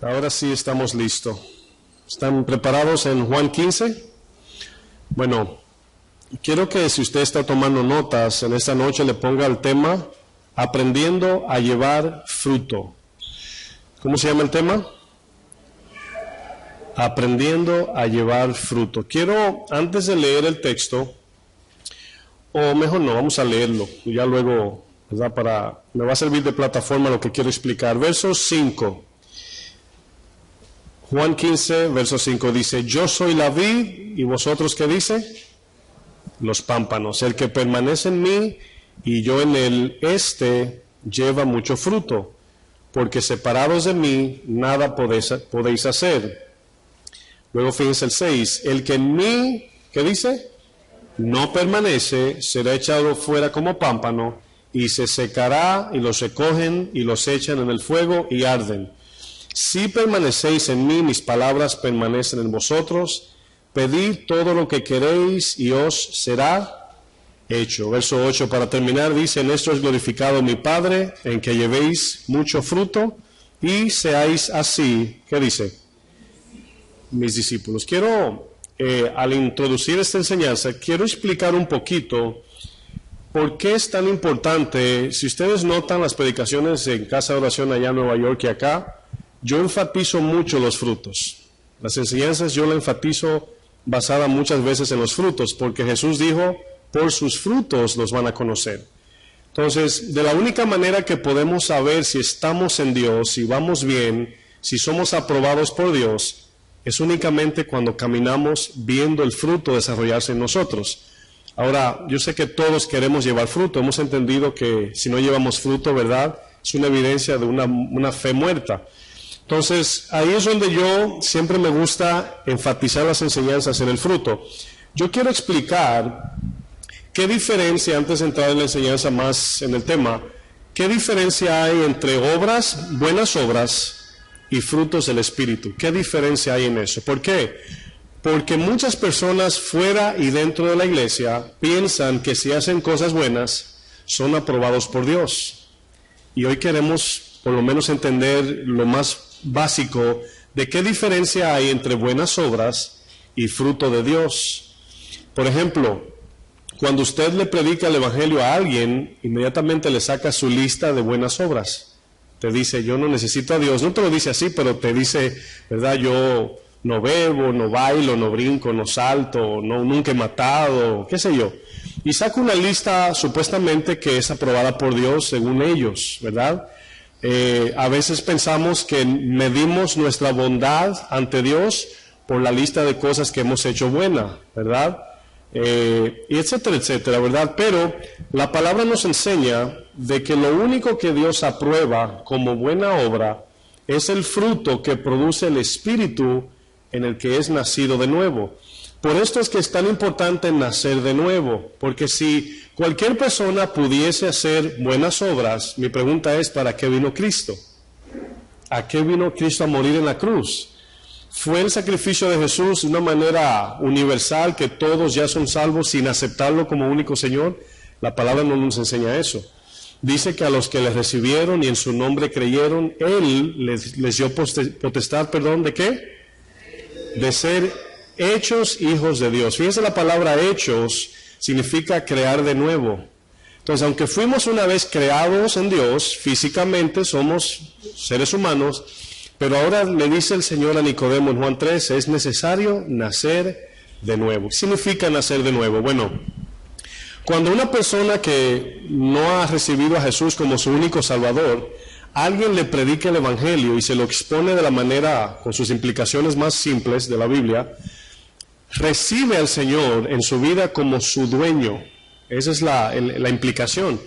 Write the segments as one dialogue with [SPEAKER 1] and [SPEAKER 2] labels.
[SPEAKER 1] Ahora sí estamos listos. ¿Están preparados en Juan 15? Bueno, quiero que si usted está tomando notas en esta noche le ponga el tema Aprendiendo a llevar fruto. ¿Cómo se llama el tema? Aprendiendo a llevar fruto. Quiero, antes de leer el texto, o mejor no, vamos a leerlo, y ya luego, ¿verdad? Me va a servir de plataforma lo que quiero explicar. Verso 5. Juan 15, verso 5 dice, yo soy la vid, y vosotros, ¿qué dice? Los pámpanos. El que permanece en mí y yo en él, lleva mucho fruto, porque separados de mí nada podéis hacer. Luego fíjense el 6, el que en mí, ¿qué dice? No permanece, será echado fuera como pámpano, y se secará, y los recogen, y los echan en el fuego, y arden. Si permanecéis en mí, mis palabras permanecen en vosotros, pedid todo lo que queréis, y os será hecho. Verso 8, para terminar, dice, en esto es glorificado mi Padre, en que llevéis mucho fruto, y seáis así, ¿qué dice? Mis discípulos. Quiero, al introducir esta enseñanza, quiero explicar un poquito por qué es tan importante. Si ustedes notan las predicaciones en Casa de Oración allá en Nueva York y acá, yo enfatizo mucho los frutos. Las enseñanzas yo las enfatizo basada muchas veces en los frutos, porque Jesús dijo, por sus frutos los van a conocer. Entonces, de la única manera que podemos saber si estamos en Dios, si vamos bien, si somos aprobados por Dios, es únicamente cuando caminamos viendo el fruto desarrollarse en nosotros. Ahora, yo sé que todos queremos llevar fruto, hemos entendido que si no llevamos fruto, ¿verdad? Es una evidencia de una fe muerta. Entonces, ahí es donde yo siempre me gusta enfatizar las enseñanzas en el fruto. Yo quiero explicar qué diferencia, antes de entrar en la enseñanza más en el tema, qué diferencia hay entre obras, buenas obras, y frutos del Espíritu. ¿Qué diferencia hay en eso? ¿Por qué? Porque muchas personas fuera y dentro de la iglesia piensan que si hacen cosas buenas, son aprobados por Dios. Y hoy queremos por lo menos entender lo más básico de qué diferencia hay entre buenas obras y fruto de Dios. Por ejemplo, cuando usted le predica el Evangelio a alguien, inmediatamente le saca su lista de buenas obras. Te dice, yo no necesito a Dios. No te lo dice así, pero te dice, ¿verdad? Yo no bebo, no bailo, no brinco, no salto, nunca he matado, qué sé yo. Y saca una lista supuestamente que es aprobada por Dios según ellos, ¿verdad? A veces pensamos que medimos nuestra bondad ante Dios por la lista de cosas que hemos hecho buena, ¿verdad? Y etcétera, etcétera, ¿verdad? Pero la palabra nos enseña de que lo único que Dios aprueba como buena obra es el fruto que produce el Espíritu en el que es nacido de nuevo. Por esto es que es tan importante nacer de nuevo, porque si cualquier persona pudiese hacer buenas obras, mi pregunta es, ¿para qué vino Cristo? ¿A qué vino Cristo a morir en la cruz? ¿Fue el sacrificio de Jesús de una manera universal, que todos ya son salvos sin aceptarlo como único Señor? La palabra no nos enseña eso. Dice que a los que le recibieron y en su nombre creyeron, Él les dio potestad, ¿de qué? De ser hechos hijos de Dios. Fíjense, la palabra hechos significa crear de nuevo. Entonces, aunque fuimos una vez creados en Dios, físicamente somos seres humanos, pero ahora le dice el Señor a Nicodemo en Juan 13, es necesario nacer de nuevo. ¿Qué significa nacer de nuevo? Bueno, cuando una persona que no ha recibido a Jesús como su único Salvador, alguien le predica el Evangelio y se lo expone de la manera, con sus implicaciones más simples de la Biblia, recibe al Señor en su vida como su dueño. Esa es la implicación.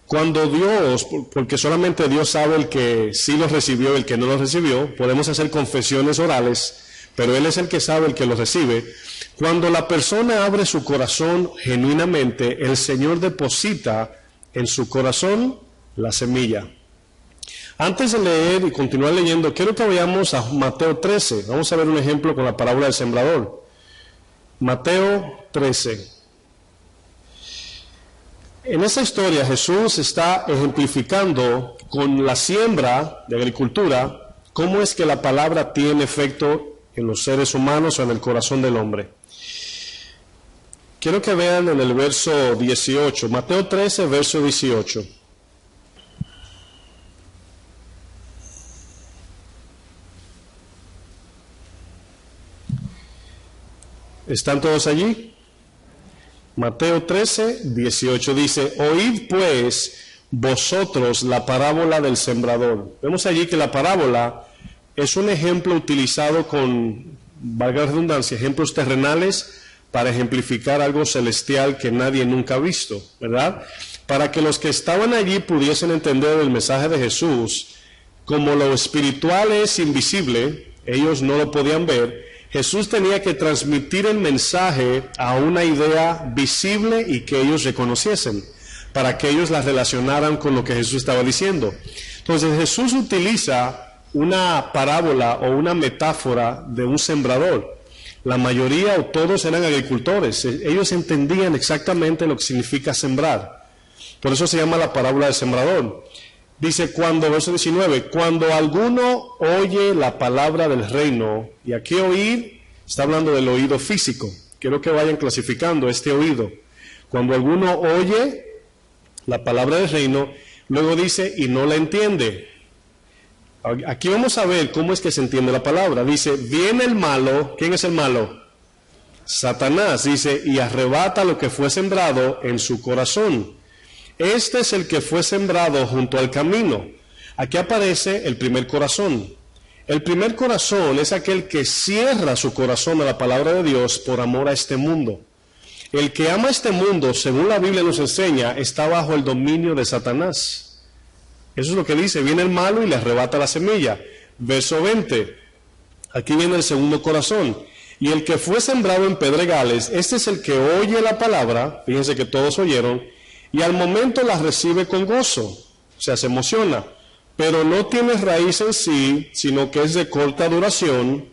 [SPEAKER 1] Cuando Dios, porque solamente Dios sabe el que sí lo recibió y el que no lo recibió, podemos hacer confesiones orales, pero Él es el que sabe el que lo recibe. Cuando la persona abre su corazón genuinamente, el Señor deposita en su corazón la semilla. Antes de leer y continuar leyendo, quiero que vayamos a Mateo 13. Vamos a ver un ejemplo con la parábola del sembrador. Mateo 13. En esta historia Jesús está ejemplificando con la siembra de agricultura ¿Cómo es que la palabra tiene efecto en los seres humanos o en el corazón del hombre? Quiero que vean en el verso 18, Mateo 13, verso 18. ¿Están todos allí? Mateo 13, 18 dice, oíd pues vosotros la parábola del sembrador. Vemos allí que la parábola es un ejemplo utilizado con, valga la redundancia, ejemplos terrenales para ejemplificar algo celestial que nadie nunca ha visto, ¿verdad? Para que los que estaban allí pudiesen entender el mensaje de Jesús, como lo espiritual es invisible, ellos no lo podían ver, Jesús tenía que transmitir el mensaje a una idea visible y que ellos reconociesen, para que ellos la relacionaran con lo que Jesús estaba diciendo. Entonces Jesús utiliza una parábola o una metáfora de un sembrador. La mayoría o todos eran agricultores, ellos entendían exactamente lo que significa sembrar. Por eso se llama la parábola del sembrador. Dice verso 19, cuando alguno oye la palabra del reino, y aquí oír, está hablando del oído físico, quiero que vayan clasificando este oído. Cuando alguno oye la palabra del reino, luego dice, y no la entiende. Aquí vamos a ver cómo es que se entiende la palabra. Dice, viene el malo, ¿quién es el malo? Satanás, dice, y arrebata lo que fue sembrado en su corazón. Este es el que fue sembrado junto al camino. Aquí aparece el primer corazón. El primer corazón es aquel que cierra su corazón a la palabra de Dios por amor a este mundo. El que ama este mundo, según la Biblia nos enseña, está bajo el dominio de Satanás. Eso es lo que dice, viene el malo y le arrebata la semilla. Verso 20, aquí viene el segundo corazón. Y el que fue sembrado en pedregales, este es el que oye la palabra, fíjense que todos oyeron, y al momento la recibe con gozo, o sea, se emociona, pero no tiene raíz en sí, sino que es de corta duración,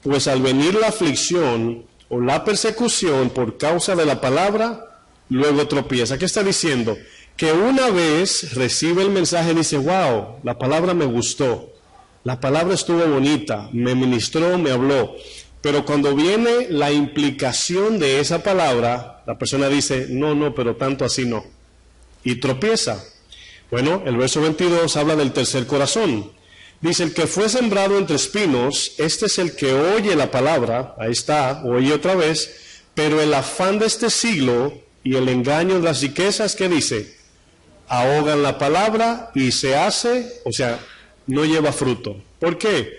[SPEAKER 1] pues al venir la aflicción o la persecución por causa de la palabra, luego tropieza. ¿Qué está diciendo? Que una vez recibe el mensaje y dice, wow, la palabra me gustó, la palabra estuvo bonita, me ministró, me habló. Pero cuando viene la implicación de esa palabra, la persona dice, no, pero tanto así no. Y tropieza. Bueno, el verso 22 habla del tercer corazón. Dice, el que fue sembrado entre espinos, este es el que oye la palabra, ahí está, oye otra vez, pero el afán de este siglo y el engaño de las riquezas, ¿qué dice? Ahogan la palabra y se hace, o sea, no lleva fruto. ¿Por qué?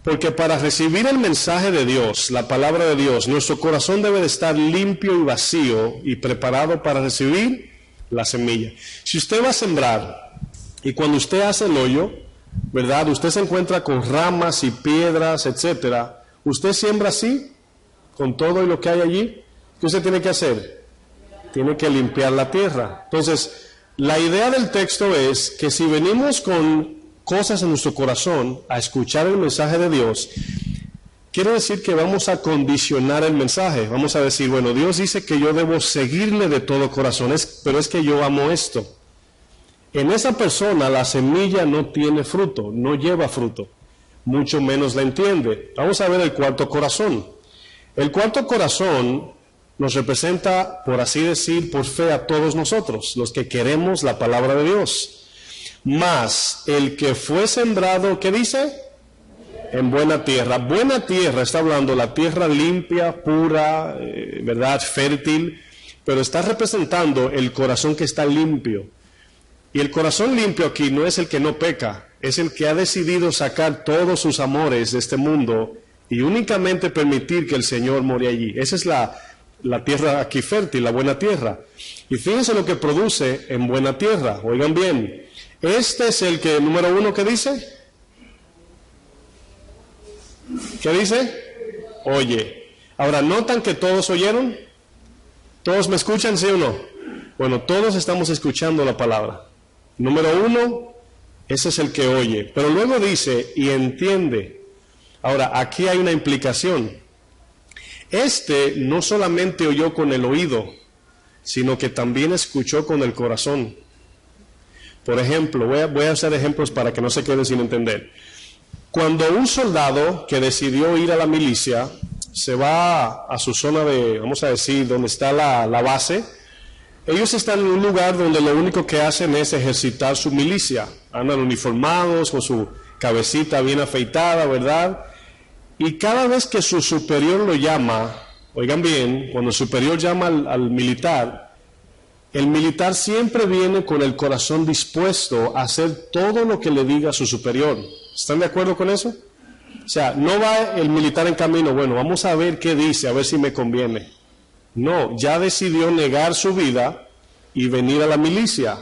[SPEAKER 1] Porque para recibir el mensaje de Dios, la palabra de Dios, nuestro corazón debe de estar limpio y vacío y preparado para recibir la semilla. Si usted va a sembrar y cuando usted hace el hoyo, ¿verdad? Usted se encuentra con ramas y piedras, etcétera. ¿Usted siembra así, con todo y lo que hay allí? ¿Qué usted tiene que hacer? Tiene que limpiar la tierra. Entonces, la idea del texto es que si venimos con cosas en nuestro corazón a escuchar el mensaje de Dios, quiere decir que vamos a condicionar el mensaje. Vamos a decir, bueno, Dios dice que yo debo seguirle de todo corazón, pero es que yo amo esto. En esa persona la semilla no tiene fruto, no lleva fruto, mucho menos la entiende. Vamos a ver el cuarto corazón. El cuarto corazón nos representa, por así decir, por fe a todos nosotros, los que queremos la palabra de Dios. Más el que fue sembrado, ¿qué dice? En buena tierra. Buena tierra, está hablando la tierra limpia, pura, ¿verdad? Fértil, pero está representando el corazón que está limpio. Y el corazón limpio aquí no es el que no peca, es el que ha decidido sacar todos sus amores de este mundo y únicamente permitir que el Señor more allí. Esa es la tierra aquí fértil, la buena tierra. Y fíjense lo que produce en buena tierra, oigan bien. Este es el que, número uno, ¿qué dice? ¿Qué dice? Oye. Ahora, ¿notan que todos oyeron? ¿Todos me escuchan, sí o no? Bueno, todos estamos escuchando la palabra. Número uno, ese es el que oye. Pero luego dice, y entiende. Ahora, aquí hay una implicación. Este no solamente oyó con el oído, sino que también escuchó con el corazón. Por ejemplo, voy a hacer ejemplos para que no se queden sin entender. Cuando un soldado que decidió ir a la milicia se va a su zona de, vamos a decir, donde está la base, ellos están en un lugar donde lo único que hacen es ejercitar su milicia. Andan uniformados, con su cabecita bien afeitada, ¿verdad? Y cada vez que su superior lo llama, oigan bien, cuando el superior llama al militar, el militar siempre viene con el corazón dispuesto a hacer todo lo que le diga su superior. ¿Están de acuerdo con eso? O sea, no va el militar en camino, bueno, vamos a ver qué dice, a ver si me conviene. No, ya decidió negar su vida y venir a la milicia.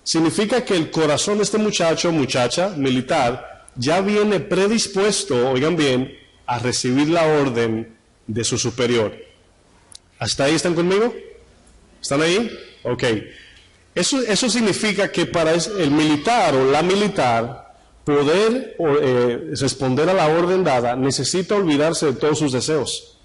[SPEAKER 1] Significa que el corazón de este muchacho, muchacha, militar, ya viene predispuesto, oigan bien, a recibir la orden de su superior. ¿Hasta ahí están conmigo? ¿Están ahí? Ok. Eso significa que para el militar o la militar poder responder a la orden dada, necesita olvidarse de todos sus deseos.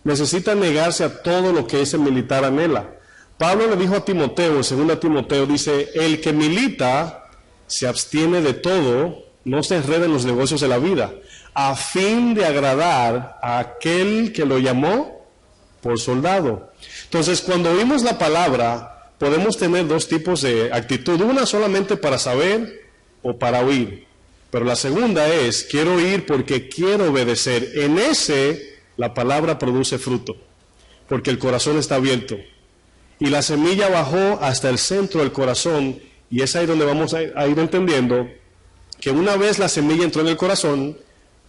[SPEAKER 1] Necesita negarse a todo lo que ese militar anhela. Pablo le dijo a Timoteo, en 2 Timoteo, dice, el que milita se abstiene de todo, no se enreda en los negocios de la vida, a fin de agradar a aquel que lo llamó por soldado. Entonces, cuando oímos la palabra, podemos tener dos tipos de actitud. Una solamente para saber o para oír. Pero la segunda es, quiero oír porque quiero obedecer. En ese, la palabra produce fruto, porque el corazón está abierto. Y la semilla bajó hasta el centro del corazón, y es ahí donde vamos a ir entendiendo que una vez la semilla entró en el corazón,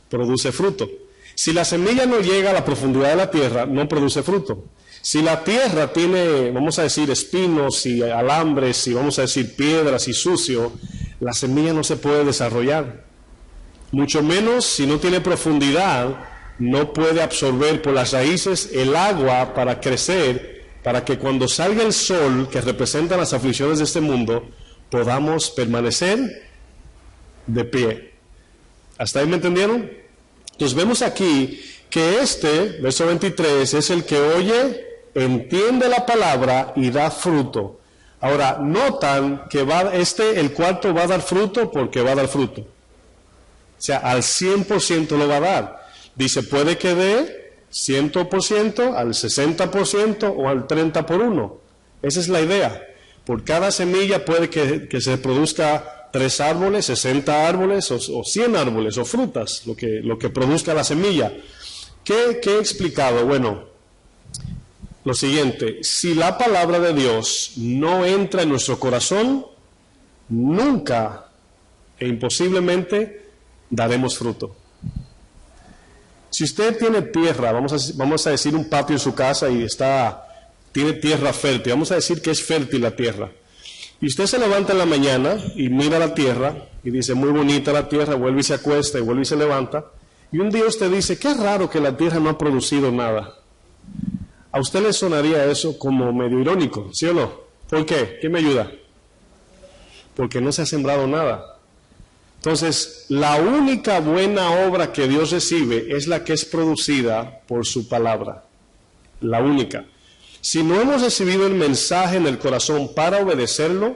[SPEAKER 1] produce fruto. Si la semilla no llega a la profundidad de la tierra, no produce fruto. Si la tierra tiene, vamos a decir, espinos y alambres, y vamos a decir piedras y sucio, la semilla no se puede desarrollar. Mucho menos si no tiene profundidad, no puede absorber por las raíces el agua para crecer, para que cuando salga el sol, que representa las aflicciones de este mundo, podamos permanecer de pie. ¿Hasta ahí me entendieron? Entonces vemos aquí que verso 23, es el que oye, entiende la palabra y da fruto. Ahora, notan que el cuarto va a dar fruto porque va a dar fruto. O sea, al 100% lo va a dar. Dice, puede que dé 100%, al 60% o al 30 por 1. Esa es la idea. Por cada semilla puede que se produzca 3 árboles, 60 árboles o 100 árboles o frutas, lo que produzca la semilla. ¿Qué he explicado? Bueno, lo siguiente, si la palabra de Dios no entra en nuestro corazón, nunca e imposiblemente daremos fruto. Si usted tiene tierra, vamos a decir un patio en su casa y tiene tierra fértil, vamos a decir que es fértil la tierra. Y usted se levanta en la mañana y mira la tierra y dice, muy bonita la tierra, vuelve y se acuesta y vuelve y se levanta. Y un día usted dice, qué raro que la tierra no ha producido nada. A usted le sonaría eso como medio irónico, ¿sí o no? ¿Por qué? ¿Quién me ayuda? Porque no se ha sembrado nada. Entonces, la única buena obra que Dios recibe es la que es producida por su palabra. La única. Si no hemos recibido el mensaje en el corazón para obedecerlo,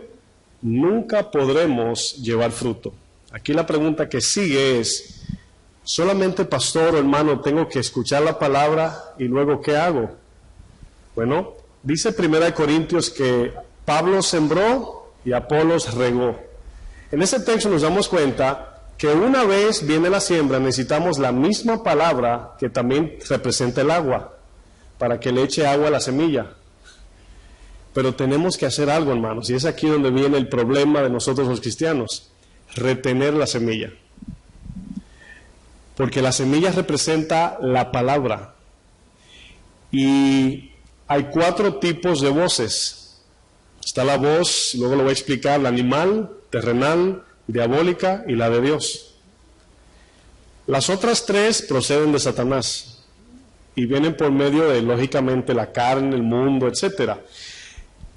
[SPEAKER 1] nunca podremos llevar fruto. Aquí la pregunta que sigue es, ¿solamente pastor o hermano tengo que escuchar la palabra y luego qué hago? Bueno, dice 1 Corintios que Pablo sembró y Apolos regó. En ese texto nos damos cuenta que una vez viene la siembra, necesitamos la misma palabra que también representa el agua, para que le eche agua a la semilla. Pero tenemos que hacer algo, hermanos, y es aquí donde viene el problema de nosotros los cristianos, retener la semilla. Porque la semilla representa la palabra. Y hay 4 tipos de voces. Está la voz, luego lo voy a explicar, la animal, terrenal, diabólica y la de Dios. Las otras 3 proceden de Satanás y vienen por medio de, lógicamente, la carne, el mundo, etc.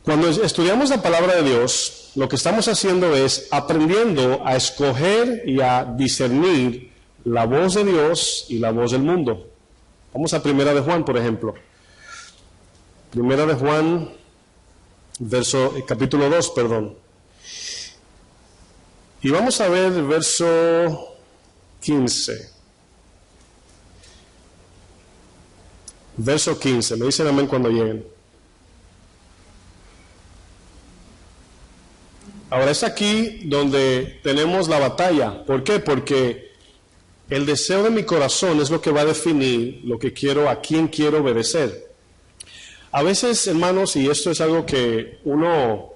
[SPEAKER 1] Cuando estudiamos la palabra de Dios, lo que estamos haciendo es aprendiendo a escoger y a discernir la voz de Dios y la voz del mundo. Vamos a 1 de Juan, por ejemplo. 1 de Juan, capítulo 2, perdón. Y vamos a ver el verso 15. Verso 15. Me dicen amén cuando lleguen. Ahora es aquí donde tenemos la batalla. ¿Por qué? Porque el deseo de mi corazón es lo que va a definir lo que quiero, a quién quiero obedecer. A veces, hermanos, y esto es algo que uno,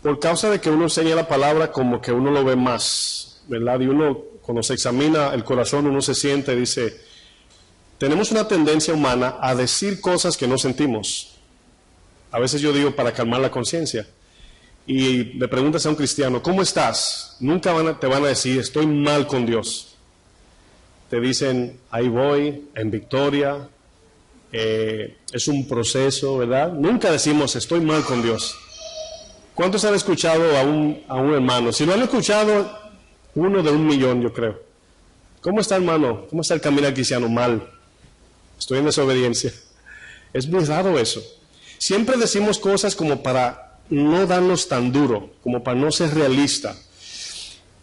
[SPEAKER 1] por causa de que uno enseña la palabra, como que uno lo ve más, ¿verdad? Y uno, cuando se examina el corazón, uno se siente y dice, tenemos una tendencia humana a decir cosas que no sentimos. A veces yo digo para calmar la conciencia. Y le preguntas a un cristiano, ¿cómo estás? Nunca te van a decir, estoy mal con Dios. Te dicen, ahí voy, en victoria, es un proceso, ¿verdad? Nunca decimos, estoy mal con Dios. ¿Cuántos han escuchado a un hermano? Si lo han escuchado, 1 de 1,000,000, yo creo. ¿Cómo está, hermano? ¿Cómo está el caminar cristiano? Mal. Estoy en desobediencia. Es muy raro eso. Siempre decimos cosas como para no darnos tan duro, como para no ser realista.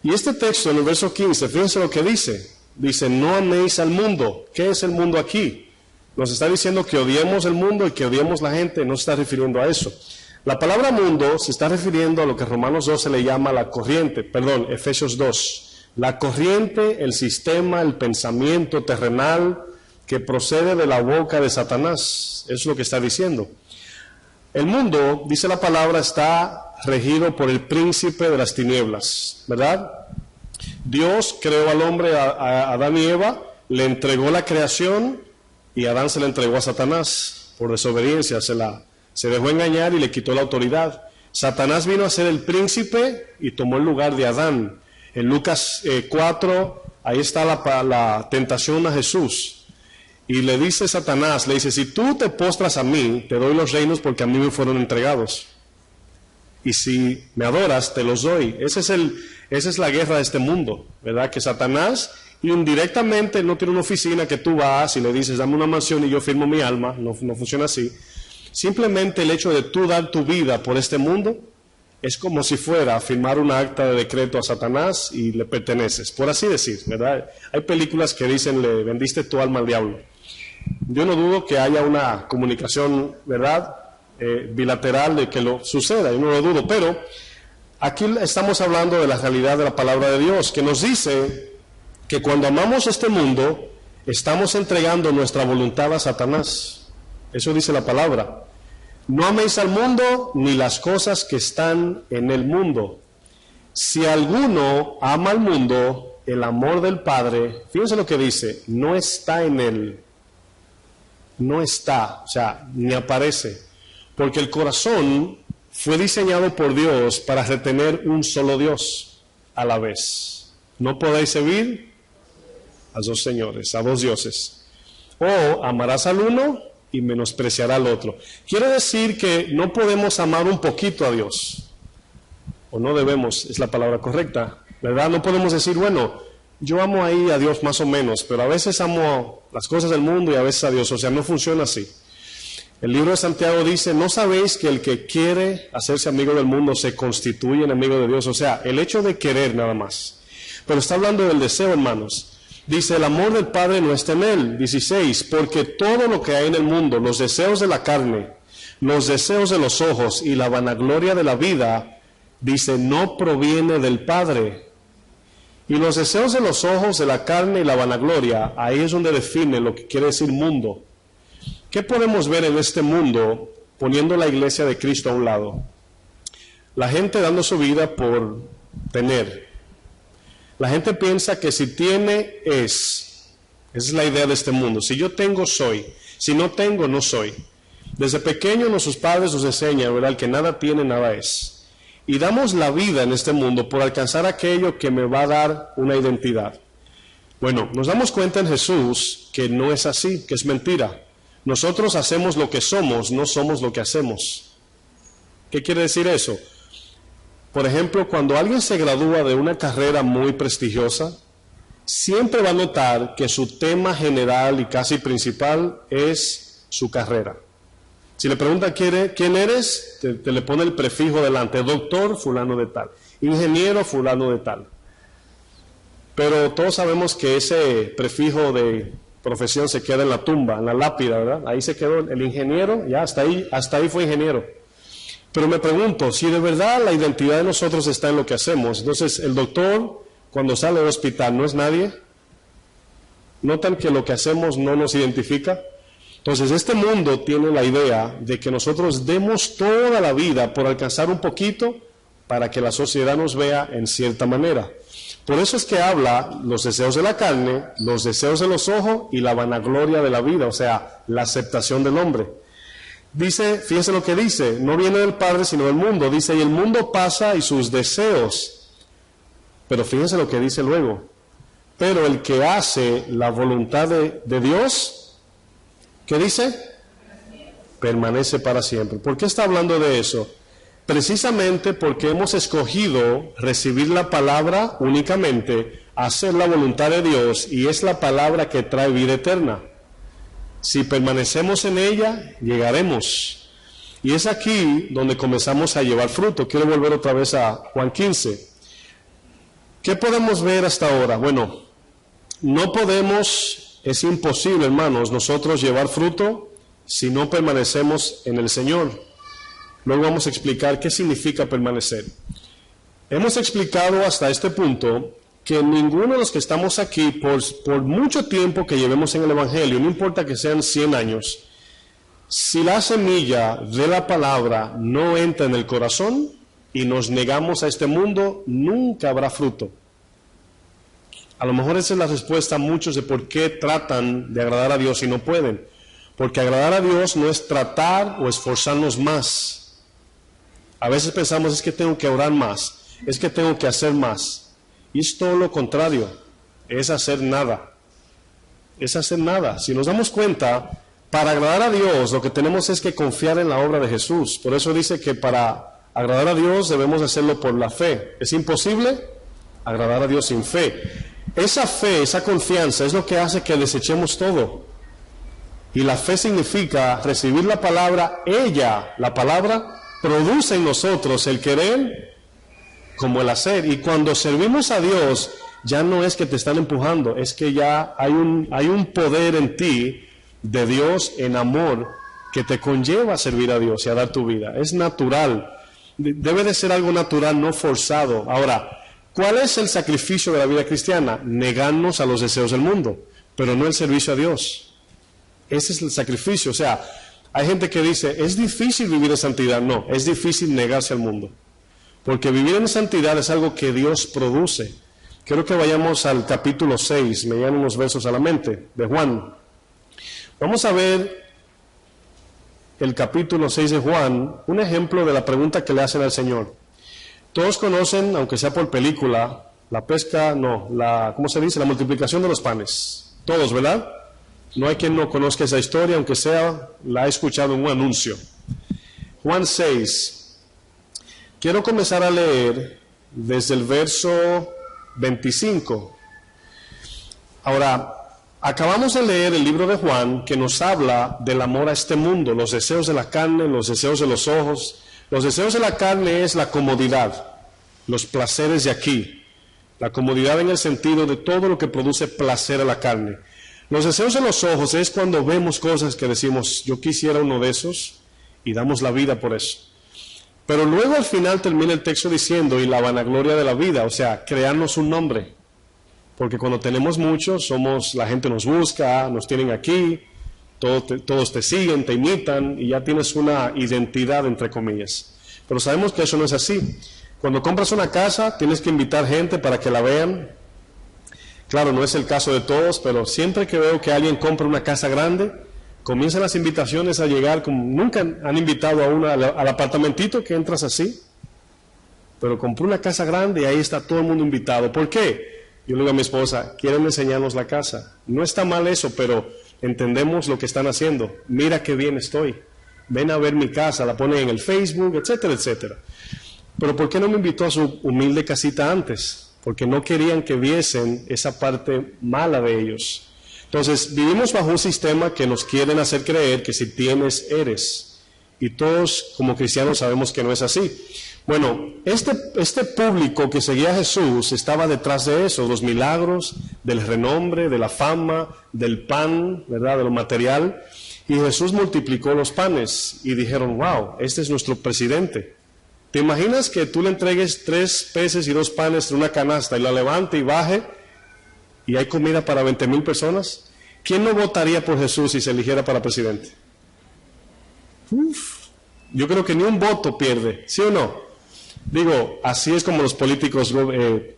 [SPEAKER 1] Y este texto en el verso 15, fíjense lo que dice. Dice, no améis al mundo. ¿Qué es el mundo aquí? Nos está diciendo que odiemos el mundo y que odiemos la gente. No se está refiriendo a eso. La palabra mundo se está refiriendo a lo que Romanos 2 se le llama la corriente, Efesios 2. La corriente, el sistema, el pensamiento terrenal que procede de la boca de Satanás. Eso es lo que está diciendo. El mundo, dice la palabra, está regido por el príncipe de las tinieblas, ¿verdad? Dios creó al hombre, a Adán y Eva, le entregó la creación y Adán se la entregó a Satanás por desobediencia, se dejó engañar y le quitó la autoridad. Satanás vino a ser el príncipe y tomó el lugar de Adán. En Lucas 4, ahí está la tentación a Jesús. Y le dice Satanás, le dice, si tú te postras a mí, te doy los reinos porque a mí me fueron entregados. Y si me adoras, te los doy. Esa es la guerra de este mundo, ¿verdad? Que Satanás indirectamente no tiene una oficina que tú vas y le dices, dame una mansión y yo firmo mi alma. No funciona así. Simplemente el hecho de tú dar tu vida por este mundo es como si fuera a firmar un acta de decreto a Satanás y le perteneces, por así decir, ¿verdad? Hay películas que dicen, le vendiste tu alma al diablo. Yo no dudo que haya una comunicación, ¿verdad?, bilateral de que lo suceda, yo no lo dudo, pero aquí estamos hablando de la realidad de la palabra de Dios, que nos dice que cuando amamos este mundo, estamos entregando nuestra voluntad a Satanás. Eso dice la palabra. No améis al mundo ni las cosas que están en el mundo. Si alguno ama al mundo, el amor del Padre, fíjense lo que dice, no está en él. No está, o sea, ni aparece. Porque el corazón fue diseñado por Dios para retener un solo Dios a la vez. No podéis servir a dos señores, a dos dioses. O amarás al uno y menospreciará al otro. Quiere decir que no podemos amar un poquito a Dios. O no debemos, es la palabra correcta, ¿verdad? No podemos decir, bueno, yo amo ahí a Dios más o menos, pero a veces amo las cosas del mundo y a veces a Dios. O sea, no funciona así. El libro de Santiago dice, ¿no sabéis que el que quiere hacerse amigo del mundo se constituye enemigo de Dios? O sea, el hecho de querer nada más. Pero está hablando del deseo, hermanos. Dice, el amor del Padre no está en él. 16, porque todo lo que hay en el mundo, los deseos de la carne, los deseos de los ojos y la vanagloria de la vida, dice, no proviene del Padre. Y los deseos de los ojos, de la carne y la vanagloria, ahí es donde define lo que quiere decir mundo. ¿Qué podemos ver en este mundo poniendo la iglesia de Cristo a un lado? La gente dando su vida por tener. La gente piensa que si tiene es. Esa es la idea de este mundo. Si yo tengo, soy. Si no tengo, no soy. Desde pequeño nuestros padres nos enseñan, ¿verdad?, que nada tiene, nada es. Y damos la vida en este mundo por alcanzar aquello que me va a dar una identidad. Bueno, nos damos cuenta en Jesús que no es así, que es mentira. Nosotros hacemos lo que somos, no somos lo que hacemos. ¿Qué quiere decir eso? Por ejemplo, cuando alguien se gradúa de una carrera muy prestigiosa, siempre va a notar que su tema general y casi principal es su carrera. Si le pregunta quién eres, te le pone el prefijo delante, doctor fulano de tal, ingeniero fulano de tal. pero todos sabemos que ese prefijo de profesión se queda en la tumba, en la lápida, ¿verdad? Ahí se quedó el ingeniero, ya hasta ahí fue ingeniero. Pero me pregunto, si de verdad la identidad de nosotros está en lo que hacemos, entonces el doctor, cuando sale del hospital, ¿no es nadie? ¿Notan que lo que hacemos no nos identifica? Entonces este mundo tiene la idea de que nosotros demos toda la vida por alcanzar un poquito para que la sociedad nos vea en cierta manera. Por eso es que habla los deseos de la carne, los deseos de los ojos y la vanagloria de la vida, o sea, la aceptación del hombre. Dice, fíjense lo que dice, no viene del Padre sino del mundo. Dice, y el mundo pasa y sus deseos. Pero fíjense lo que dice luego. Pero el que hace la voluntad de Dios, ¿qué dice? Permanece para siempre. ¿Por qué está hablando de eso? Precisamente porque hemos escogido recibir la palabra únicamente, hacer la voluntad de Dios, y es la palabra que trae vida eterna. Si permanecemos en ella, llegaremos. Y es aquí donde comenzamos a llevar fruto. Quiero volver otra vez a Juan 15. ¿Qué podemos ver hasta ahora? Bueno, no podemos, es imposible, hermanos, nosotros llevar fruto si no permanecemos en el Señor. Luego vamos a explicar qué significa permanecer. Hemos explicado hasta este punto que ninguno de los que estamos aquí, por mucho tiempo que llevemos en el Evangelio, no importa que sean 100 años, si la semilla de la palabra no entra en el corazón y nos negamos a este mundo, nunca habrá fruto. A lo mejor esa es la respuesta a muchos de por qué tratan de agradar a Dios y no pueden. Porque agradar a Dios no es tratar o esforzarnos más. A veces pensamos, es que tengo que orar más, es que tengo que hacer más. Y es todo lo contrario, es hacer nada. Es hacer nada. Si nos damos cuenta, para agradar a Dios lo que tenemos es que confiar en la obra de Jesús. Por eso dice que para agradar a Dios debemos hacerlo por la fe. ¿Es imposible agradar a Dios sin fe? Esa fe, esa confianza es lo que hace que desechemos todo. Y la fe significa recibir la palabra, la palabra produce en nosotros el querer como el hacer. Y cuando servimos a Dios, ya no es que te están empujando, es que ya hay un poder en ti de Dios en amor que te conlleva a servir a Dios y a dar tu vida. Es natural, debe de ser algo natural, no forzado. Ahora, ¿cuál es el sacrificio de la vida cristiana? Negarnos a los deseos del mundo, pero no el servicio a Dios. Ese es el sacrificio. O sea, hay gente que dice, es difícil vivir en santidad. No, es difícil negarse al mundo. Porque vivir en santidad es algo que Dios produce. Quiero que vayamos al capítulo 6, me llegan unos versos a la mente, de Juan. Vamos a ver el capítulo 6 de Juan, un ejemplo de la pregunta que le hacen al Señor. Todos conocen, aunque sea por película, la pesca, ¿cómo se dice? La multiplicación de los panes. Todos, ¿verdad? No hay quien no conozca esa historia, aunque sea, la ha escuchado en un anuncio. Juan 6. Quiero comenzar a leer desde el verso 25. Ahora, acabamos de leer el libro de Juan que nos habla del amor a este mundo, los deseos de la carne, los deseos de los ojos. Los deseos de la carne es la comodidad, los placeres de aquí. La comodidad en el sentido de todo lo que produce placer a la carne. Los deseos de los ojos es cuando vemos cosas que decimos, yo quisiera uno de esos, y damos la vida por eso. Pero luego al final termina el texto diciendo, y la vanagloria de la vida, o sea, crearnos un nombre. Porque cuando tenemos muchos, la gente nos busca, nos tienen aquí, todos te siguen, te imitan, y ya tienes una identidad, entre comillas. Pero sabemos que eso no es así. Cuando compras una casa, tienes que invitar gente para que la vean. Claro, no es el caso de todos, pero siempre que veo que alguien compra una casa grande, comienzan las invitaciones a llegar, como nunca han invitado a uno al apartamentito que entras así, pero compré una casa grande y ahí está todo el mundo invitado. ¿Por qué? Yo le digo a mi esposa, quieren enseñarnos la casa. No está mal eso, pero entendemos lo que están haciendo. Mira qué bien estoy. Ven a ver mi casa, la ponen en el Facebook, etcétera, etcétera. Pero ¿por qué no me invitó a su humilde casita antes? Porque no querían que viesen esa parte mala de ellos. Entonces, vivimos bajo un sistema que nos quieren hacer creer que si tienes, eres. Y todos como cristianos sabemos que no es así. Bueno, este público que seguía a Jesús estaba detrás de eso, los milagros, del renombre, de la fama, del pan, ¿verdad?, de lo material. Y Jesús multiplicó los panes y dijeron, wow, este es nuestro presidente. ¿Te imaginas que tú le entregues 3 peces y 2 panes en una canasta y la levante y baje y hay comida para 20,000 personas? ¿Quién no votaría por Jesús si se eligiera para presidente? Yo creo que ni un voto pierde, ¿sí o no? Digo, así es como los políticos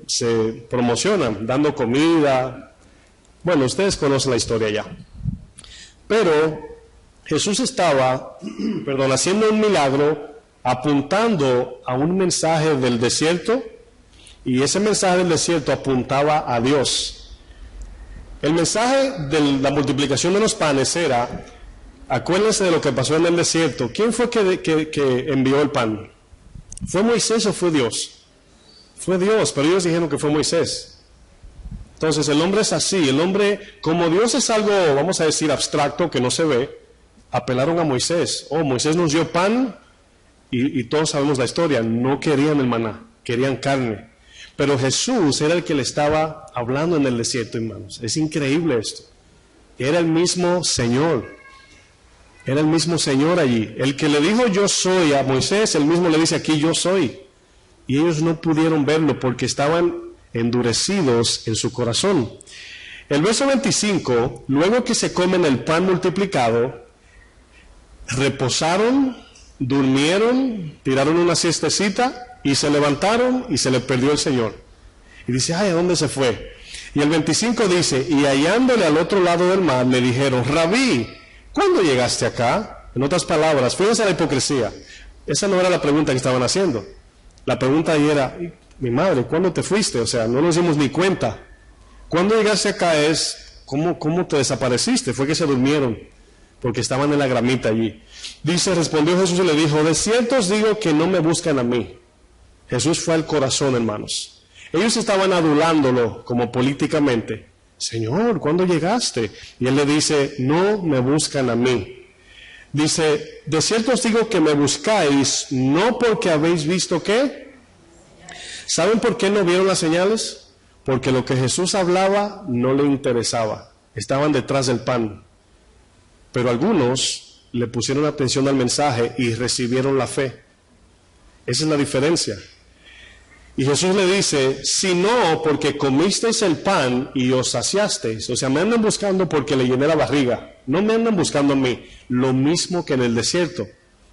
[SPEAKER 1] se promocionan, dando comida. Bueno, ustedes conocen la historia ya. Pero Jesús estaba, haciendo un milagro, apuntando a un mensaje del desierto, y ese mensaje del desierto apuntaba a Dios. El mensaje de la multiplicación de los panes era, acuérdense de lo que pasó en el desierto. ¿Quién fue que envió el pan? ¿Fue Moisés o fue Dios? Fue Dios, pero ellos dijeron que fue Moisés. Entonces el hombre es así, el hombre, como Dios es algo, vamos a decir, abstracto, que no se ve, apelaron a Moisés. Oh, Moisés nos dio pan, y todos sabemos la historia, no querían el maná, querían carne. Pero Jesús era el que le estaba hablando en el desierto, hermanos. Es increíble esto. Era el mismo Señor. Era el mismo Señor allí. El que le dijo yo soy a Moisés, el mismo le dice aquí yo soy. Y ellos no pudieron verlo porque estaban endurecidos en su corazón. El verso 25, luego que se comen el pan multiplicado, reposaron, durmieron, tiraron una siestecita y se levantaron y se les perdió el Señor. Y dice, ay, ¿a dónde se fue? Y el 25 dice, y hallándole al otro lado del mar, le dijeron, Rabí, ¿cuándo llegaste acá? En otras palabras, fíjense la hipocresía. Esa no era la pregunta que estaban haciendo. La pregunta ahí era, mi madre, ¿cuándo te fuiste? O sea, no nos dimos ni cuenta. ¿Cuándo llegaste acá? Es, ¿cómo te desapareciste? Fue que se durmieron, porque estaban en la gramita allí. Dice, respondió Jesús y le dijo, de cierto os digo que no me buscan a mí. Jesús fue al corazón, hermanos. Ellos estaban adulándolo como políticamente. Señor, ¿cuándo llegaste? Y él le dice, no me buscan a mí. Dice, de cierto os digo que me buscáis, no porque habéis visto ¿qué? ¿Saben por qué no vieron las señales? Porque lo que Jesús hablaba no le interesaba. Estaban detrás del pan. Pero algunos le pusieron atención al mensaje y recibieron la fe. Esa es la diferencia. Y Jesús le dice, si no, porque comisteis el pan y os saciasteis. O sea, me andan buscando porque le llené la barriga. No me andan buscando a mí. Lo mismo que en el desierto.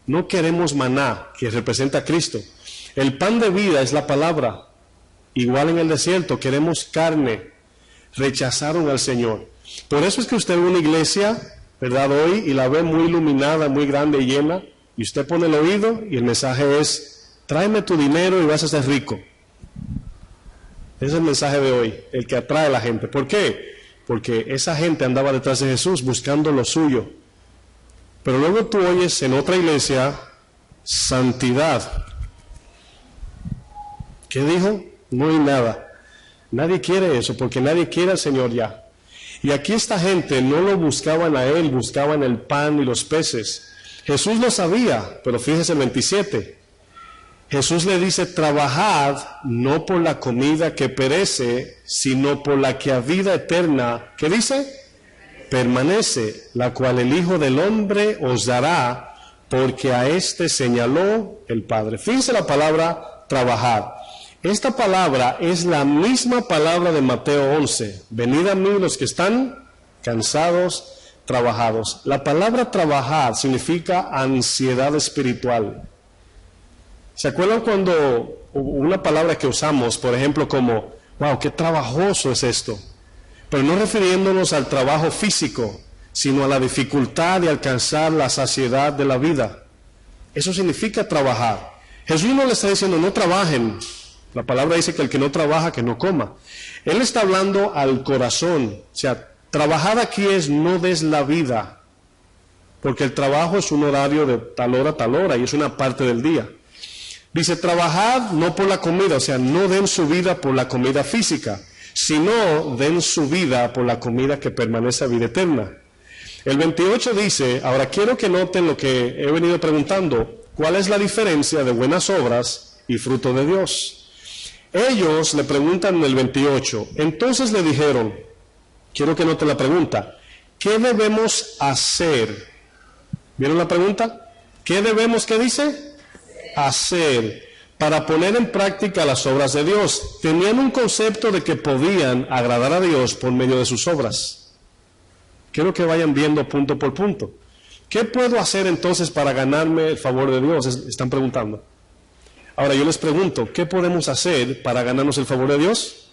[SPEAKER 1] No queremos maná, que representa a Cristo. El pan de vida es la palabra. Igual en el desierto, queremos carne. Rechazaron al Señor. Por eso es que usted ve una iglesia, ¿verdad?, hoy, y la ve muy iluminada, muy grande y llena, y usted pone el oído y el mensaje es, tráeme tu dinero y vas a ser rico. Ese es el mensaje de hoy, el que atrae a la gente. ¿Por qué? Porque esa gente andaba detrás de Jesús buscando lo suyo. Pero luego tú oyes en otra iglesia, santidad. ¿Qué dijo? No hay nada. Nadie quiere eso, porque nadie quiere al Señor ya. Y aquí esta gente no lo buscaban a Él, buscaban el pan y los peces. Jesús lo sabía, pero fíjese el 27. Jesús le dice, trabajad no por la comida que perece, sino por la que a vida eterna, ¿qué dice? Permanece, la cual el Hijo del Hombre os dará, porque a éste señaló el Padre. Fíjense la palabra trabajar. Esta palabra es la misma palabra de Mateo 11. Venid a mí los que están cansados, trabajados. La palabra trabajar significa ansiedad espiritual. ¿Se acuerdan cuando una palabra que usamos, por ejemplo, como, wow, qué trabajoso es esto? Pero no refiriéndonos al trabajo físico, sino a la dificultad de alcanzar la saciedad de la vida. Eso significa trabajar. Jesús no le está diciendo, no trabajen. La palabra dice que el que no trabaja, que no coma. Él está hablando al corazón. O sea, trabajar aquí es no des la vida, porque el trabajo es un horario de tal hora, y es una parte del día. Dice, trabajad no por la comida, o sea, no den su vida por la comida física, sino den su vida por la comida que permanece a vida eterna. El 28 dice, ahora quiero que noten lo que he venido preguntando, ¿cuál es la diferencia de buenas obras y fruto de Dios. Ellos le preguntan en el 28, entonces le dijeron, quiero que note la pregunta, ¿qué debemos hacer? ¿Vieron la pregunta? ¿Qué debemos, qué dice? Hacer para poner en práctica las obras de Dios. Tenían un concepto de que podían agradar a Dios por medio de sus obras. Quiero que vayan viendo punto por punto. ¿Qué puedo hacer entonces para ganarme el favor de Dios? Están preguntando. Ahora yo les pregunto, ¿qué podemos hacer para ganarnos el favor de Dios?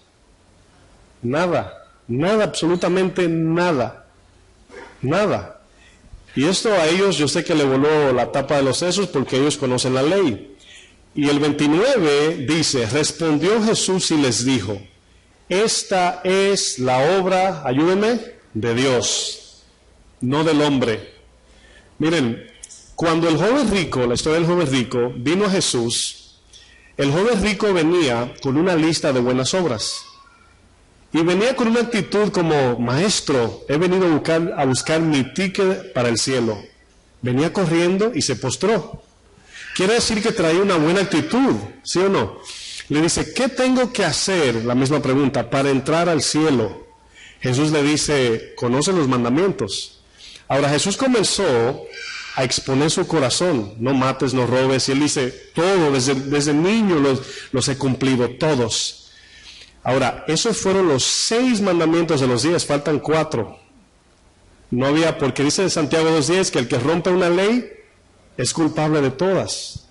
[SPEAKER 1] Nada, nada, absolutamente nada, nada. Y esto a ellos yo sé que le voló la tapa de los sesos porque ellos conocen la ley. Y el 29 dice, respondió Jesús y les dijo, esta es la obra, ayúdenme, de Dios, no del hombre. Miren, cuando el joven rico, la historia del joven rico, vino a Jesús, el joven rico venía con una lista de buenas obras. Y venía con una actitud como, maestro, he venido a buscar mi ticket para el cielo. Venía corriendo y se postró. Quiere decir que traía una buena actitud, ¿sí o no? Le dice, ¿qué tengo que hacer? La misma pregunta, para entrar al cielo. Jesús le dice, conoce los mandamientos. Ahora Jesús comenzó a exponer su corazón, no mates, no robes, y él dice, todo, desde niño los he cumplido, todos. Ahora, esos fueron los 6 mandamientos de los 10, faltan 4. No había, porque dice Santiago 2:10 que el que rompe una ley es culpable de todas.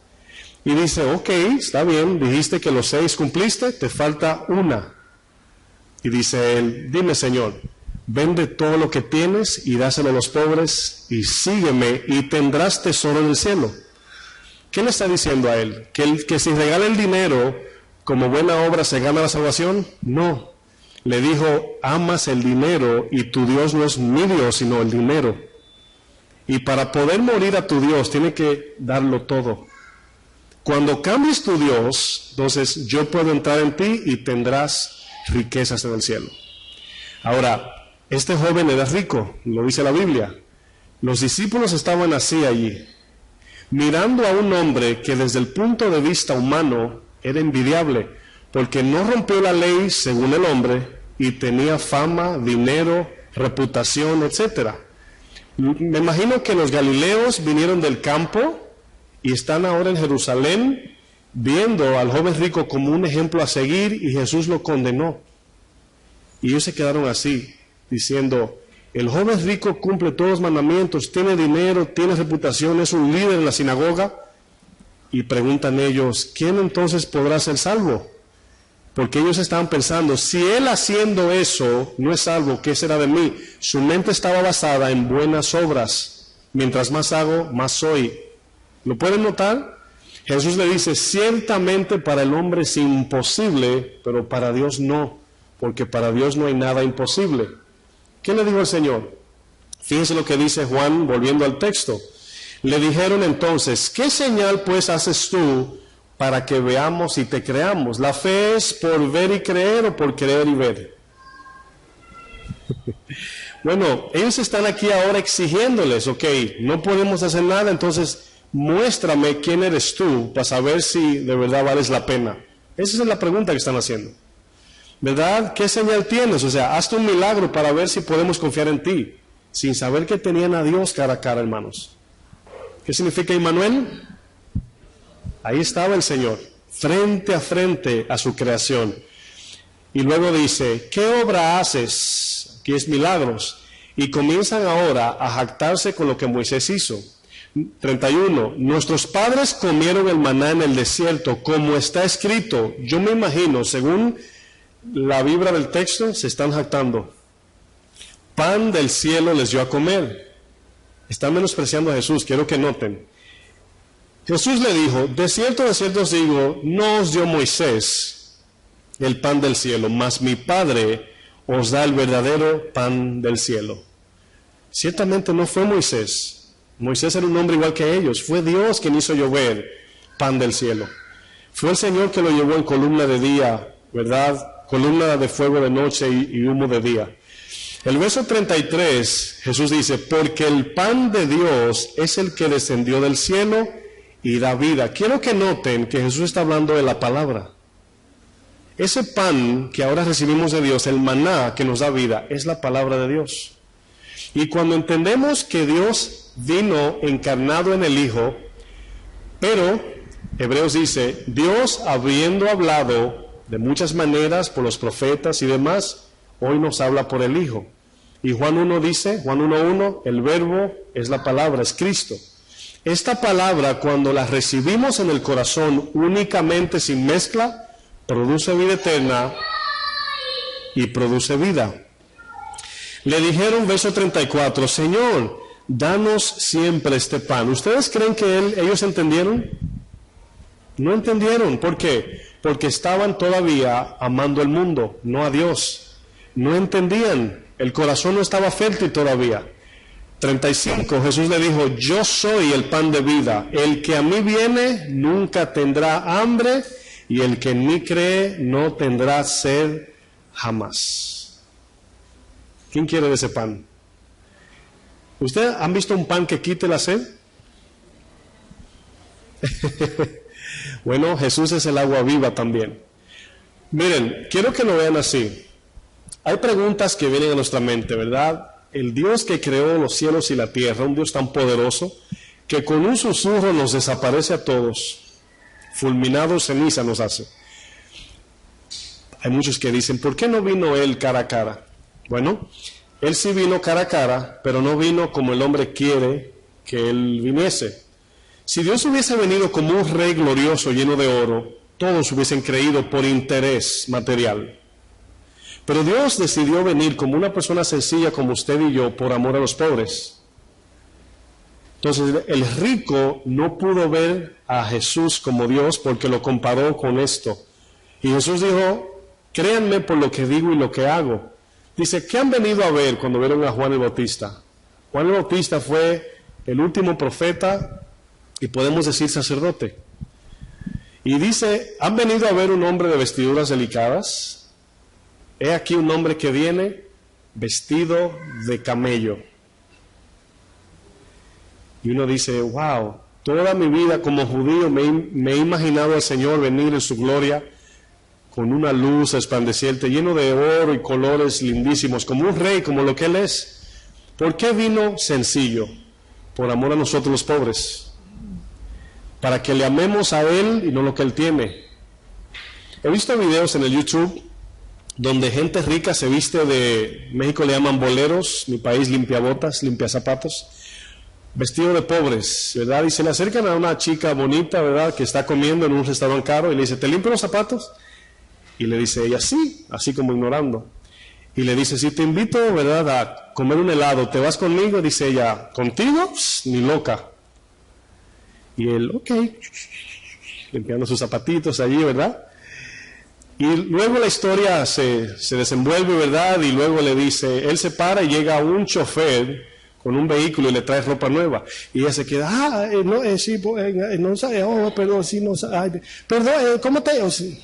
[SPEAKER 1] Y dice, ok, está bien, dijiste que los 6 cumpliste, te falta una. Y dice él, dime Señor, vende todo lo que tienes y dáselo a los pobres y sígueme y tendrás tesoro en el cielo. ¿Qué le está diciendo a él? ¿Que si regala el dinero como buena obra se gana la salvación? No. Le dijo, amas el dinero y tu Dios no es mi Dios sino el dinero. Y para poder morir a tu Dios tiene que darlo todo. Cuando cambies tu Dios, entonces yo puedo entrar en ti y tendrás riquezas en el cielo. Ahora, este joven era rico, lo dice la Biblia. Los discípulos estaban así allí, mirando a un hombre que desde el punto de vista humano era envidiable, porque no rompió la ley según el hombre y tenía fama, dinero, reputación, etc. Me imagino que los galileos vinieron del campo y están ahora en Jerusalén viendo al joven rico como un ejemplo a seguir y Jesús lo condenó. Y ellos se quedaron así, diciendo, el joven rico cumple todos los mandamientos, tiene dinero, tiene reputación, es un líder en la sinagoga. Y preguntan ellos, ¿quién entonces podrá ser salvo? Porque ellos estaban pensando, si él haciendo eso no es salvo, ¿qué será de mí? Su mente estaba basada en buenas obras. Mientras más hago, más soy. ¿Lo pueden notar? Jesús le dice, ciertamente para el hombre es imposible, pero para Dios no, porque para Dios no hay nada imposible. ¿Qué le dijo el Señor? Fíjense lo que dice Juan, volviendo al texto. Le dijeron entonces, ¿qué señal pues haces tú para que veamos y te creamos? ¿La fe es por ver y creer o por creer y ver? Bueno, ellos están aquí ahora exigiéndoles, ok, no podemos hacer nada, entonces muéstrame quién eres tú para saber si de verdad vales la pena. Esa es la pregunta que están haciendo. ¿Verdad? ¿Qué señal tienes? O sea, hazte un milagro para ver si podemos confiar en ti, sin saber que tenían a Dios cara a cara, hermanos. ¿Qué significa Immanuel? Ahí estaba el Señor, frente a frente a su creación. Y luego dice, ¿qué obra haces? Aquí es milagros. Y comienzan ahora a jactarse con lo que Moisés hizo. 31. Nuestros padres comieron el maná en el desierto, como está escrito. Yo me imagino, según la vibra del texto, se están jactando. Pan del cielo les dio a comer. Están menospreciando a Jesús, quiero que noten. Jesús le dijo, de cierto os digo, no os dio Moisés el pan del cielo, mas mi Padre os da el verdadero pan del cielo. Ciertamente no fue Moisés. Moisés era un hombre igual que ellos. Fue Dios quien hizo llover pan del cielo. Fue el Señor que lo llevó en columna de día, ¿verdad? Columna de fuego de noche y humo de día. El verso 33, Jesús dice, porque el pan de Dios es el que descendió del cielo y da vida. Quiero que noten que Jesús está hablando de la palabra. Ese pan que ahora recibimos de Dios, el maná que nos da vida, es la palabra de Dios. Y cuando entendemos que Dios vino encarnado en el Hijo, pero Hebreos dice, Dios habiendo hablado de muchas maneras por los profetas y demás, hoy nos habla por el Hijo. Y Juan 1 dice, Juan 1:1, el verbo es la palabra, es Cristo. Esta palabra, cuando la recibimos en el corazón únicamente sin mezcla, produce vida eterna y produce vida. Le dijeron, verso 34, Señor, danos siempre este pan. ¿Ustedes creen que ellos entendieron? No entendieron. ¿Por qué? Porque estaban todavía amando el mundo, no a Dios. No entendían. El corazón no estaba fértil todavía. 35, Jesús le dijo, yo soy el pan de vida. El que a mí viene nunca tendrá hambre, y el que en mí cree no tendrá sed jamás. ¿Quién quiere de ese pan? ¿Ustedes han visto un pan que quite la sed? Bueno, Jesús es el agua viva también. Miren, quiero que lo vean así. Hay preguntas que vienen a nuestra mente, ¿verdad? El Dios que creó los cielos y la tierra, un Dios tan poderoso, que con un susurro nos desaparece a todos, fulminados, ceniza nos hace. Hay muchos que dicen, ¿por qué no vino Él cara a cara? Bueno, Él sí vino cara a cara, pero no vino como el hombre quiere que Él viniese. Si Dios hubiese venido como un rey glorioso lleno de oro, todos hubiesen creído por interés material. Pero Dios decidió venir como una persona sencilla como usted y yo por amor a los pobres. Entonces el rico no pudo ver a Jesús como Dios porque lo comparó con esto. Y Jesús dijo, créanme por lo que digo y lo que hago. Dice, ¿qué han venido a ver cuando vieron a Juan el Bautista? Juan el Bautista fue el último profeta y podemos decir sacerdote. Y dice, ¿han venido a ver un hombre de vestiduras delicadas? He aquí un hombre que viene vestido de camello. Y uno dice, wow, toda mi vida como judío me he imaginado al Señor venir en su gloria con una luz resplandeciente, lleno de oro y colores lindísimos, como un rey, como lo que Él es. ¿Por qué vino sencillo? Por amor a nosotros los pobres, para que le amemos a Él y no lo que Él tiene. He visto videos en el YouTube donde gente rica se viste de, México le llaman boleros, mi país limpiabotas, limpiazapatos, vestido de pobres, ¿verdad? Y se le acercan a una chica bonita, ¿verdad?, que está comiendo en un restaurante caro y le dice, ¿te limpio los zapatos? Y le dice ella, sí, así como ignorando. Y le dice, si te invito, ¿verdad?, a comer un helado, ¿te vas conmigo? Dice ella, ¿contigo? Pss, ni loca. Y él, ok, limpiando sus zapatitos allí, ¿verdad? Y luego la historia se desenvuelve, ¿verdad? Y luego le dice, él se para y llega un chofer con un vehículo y le trae ropa nueva. Y ella se queda, sí, no sabe, perdón, sí, no sabe, perdón, ¿cómo te...? Sí.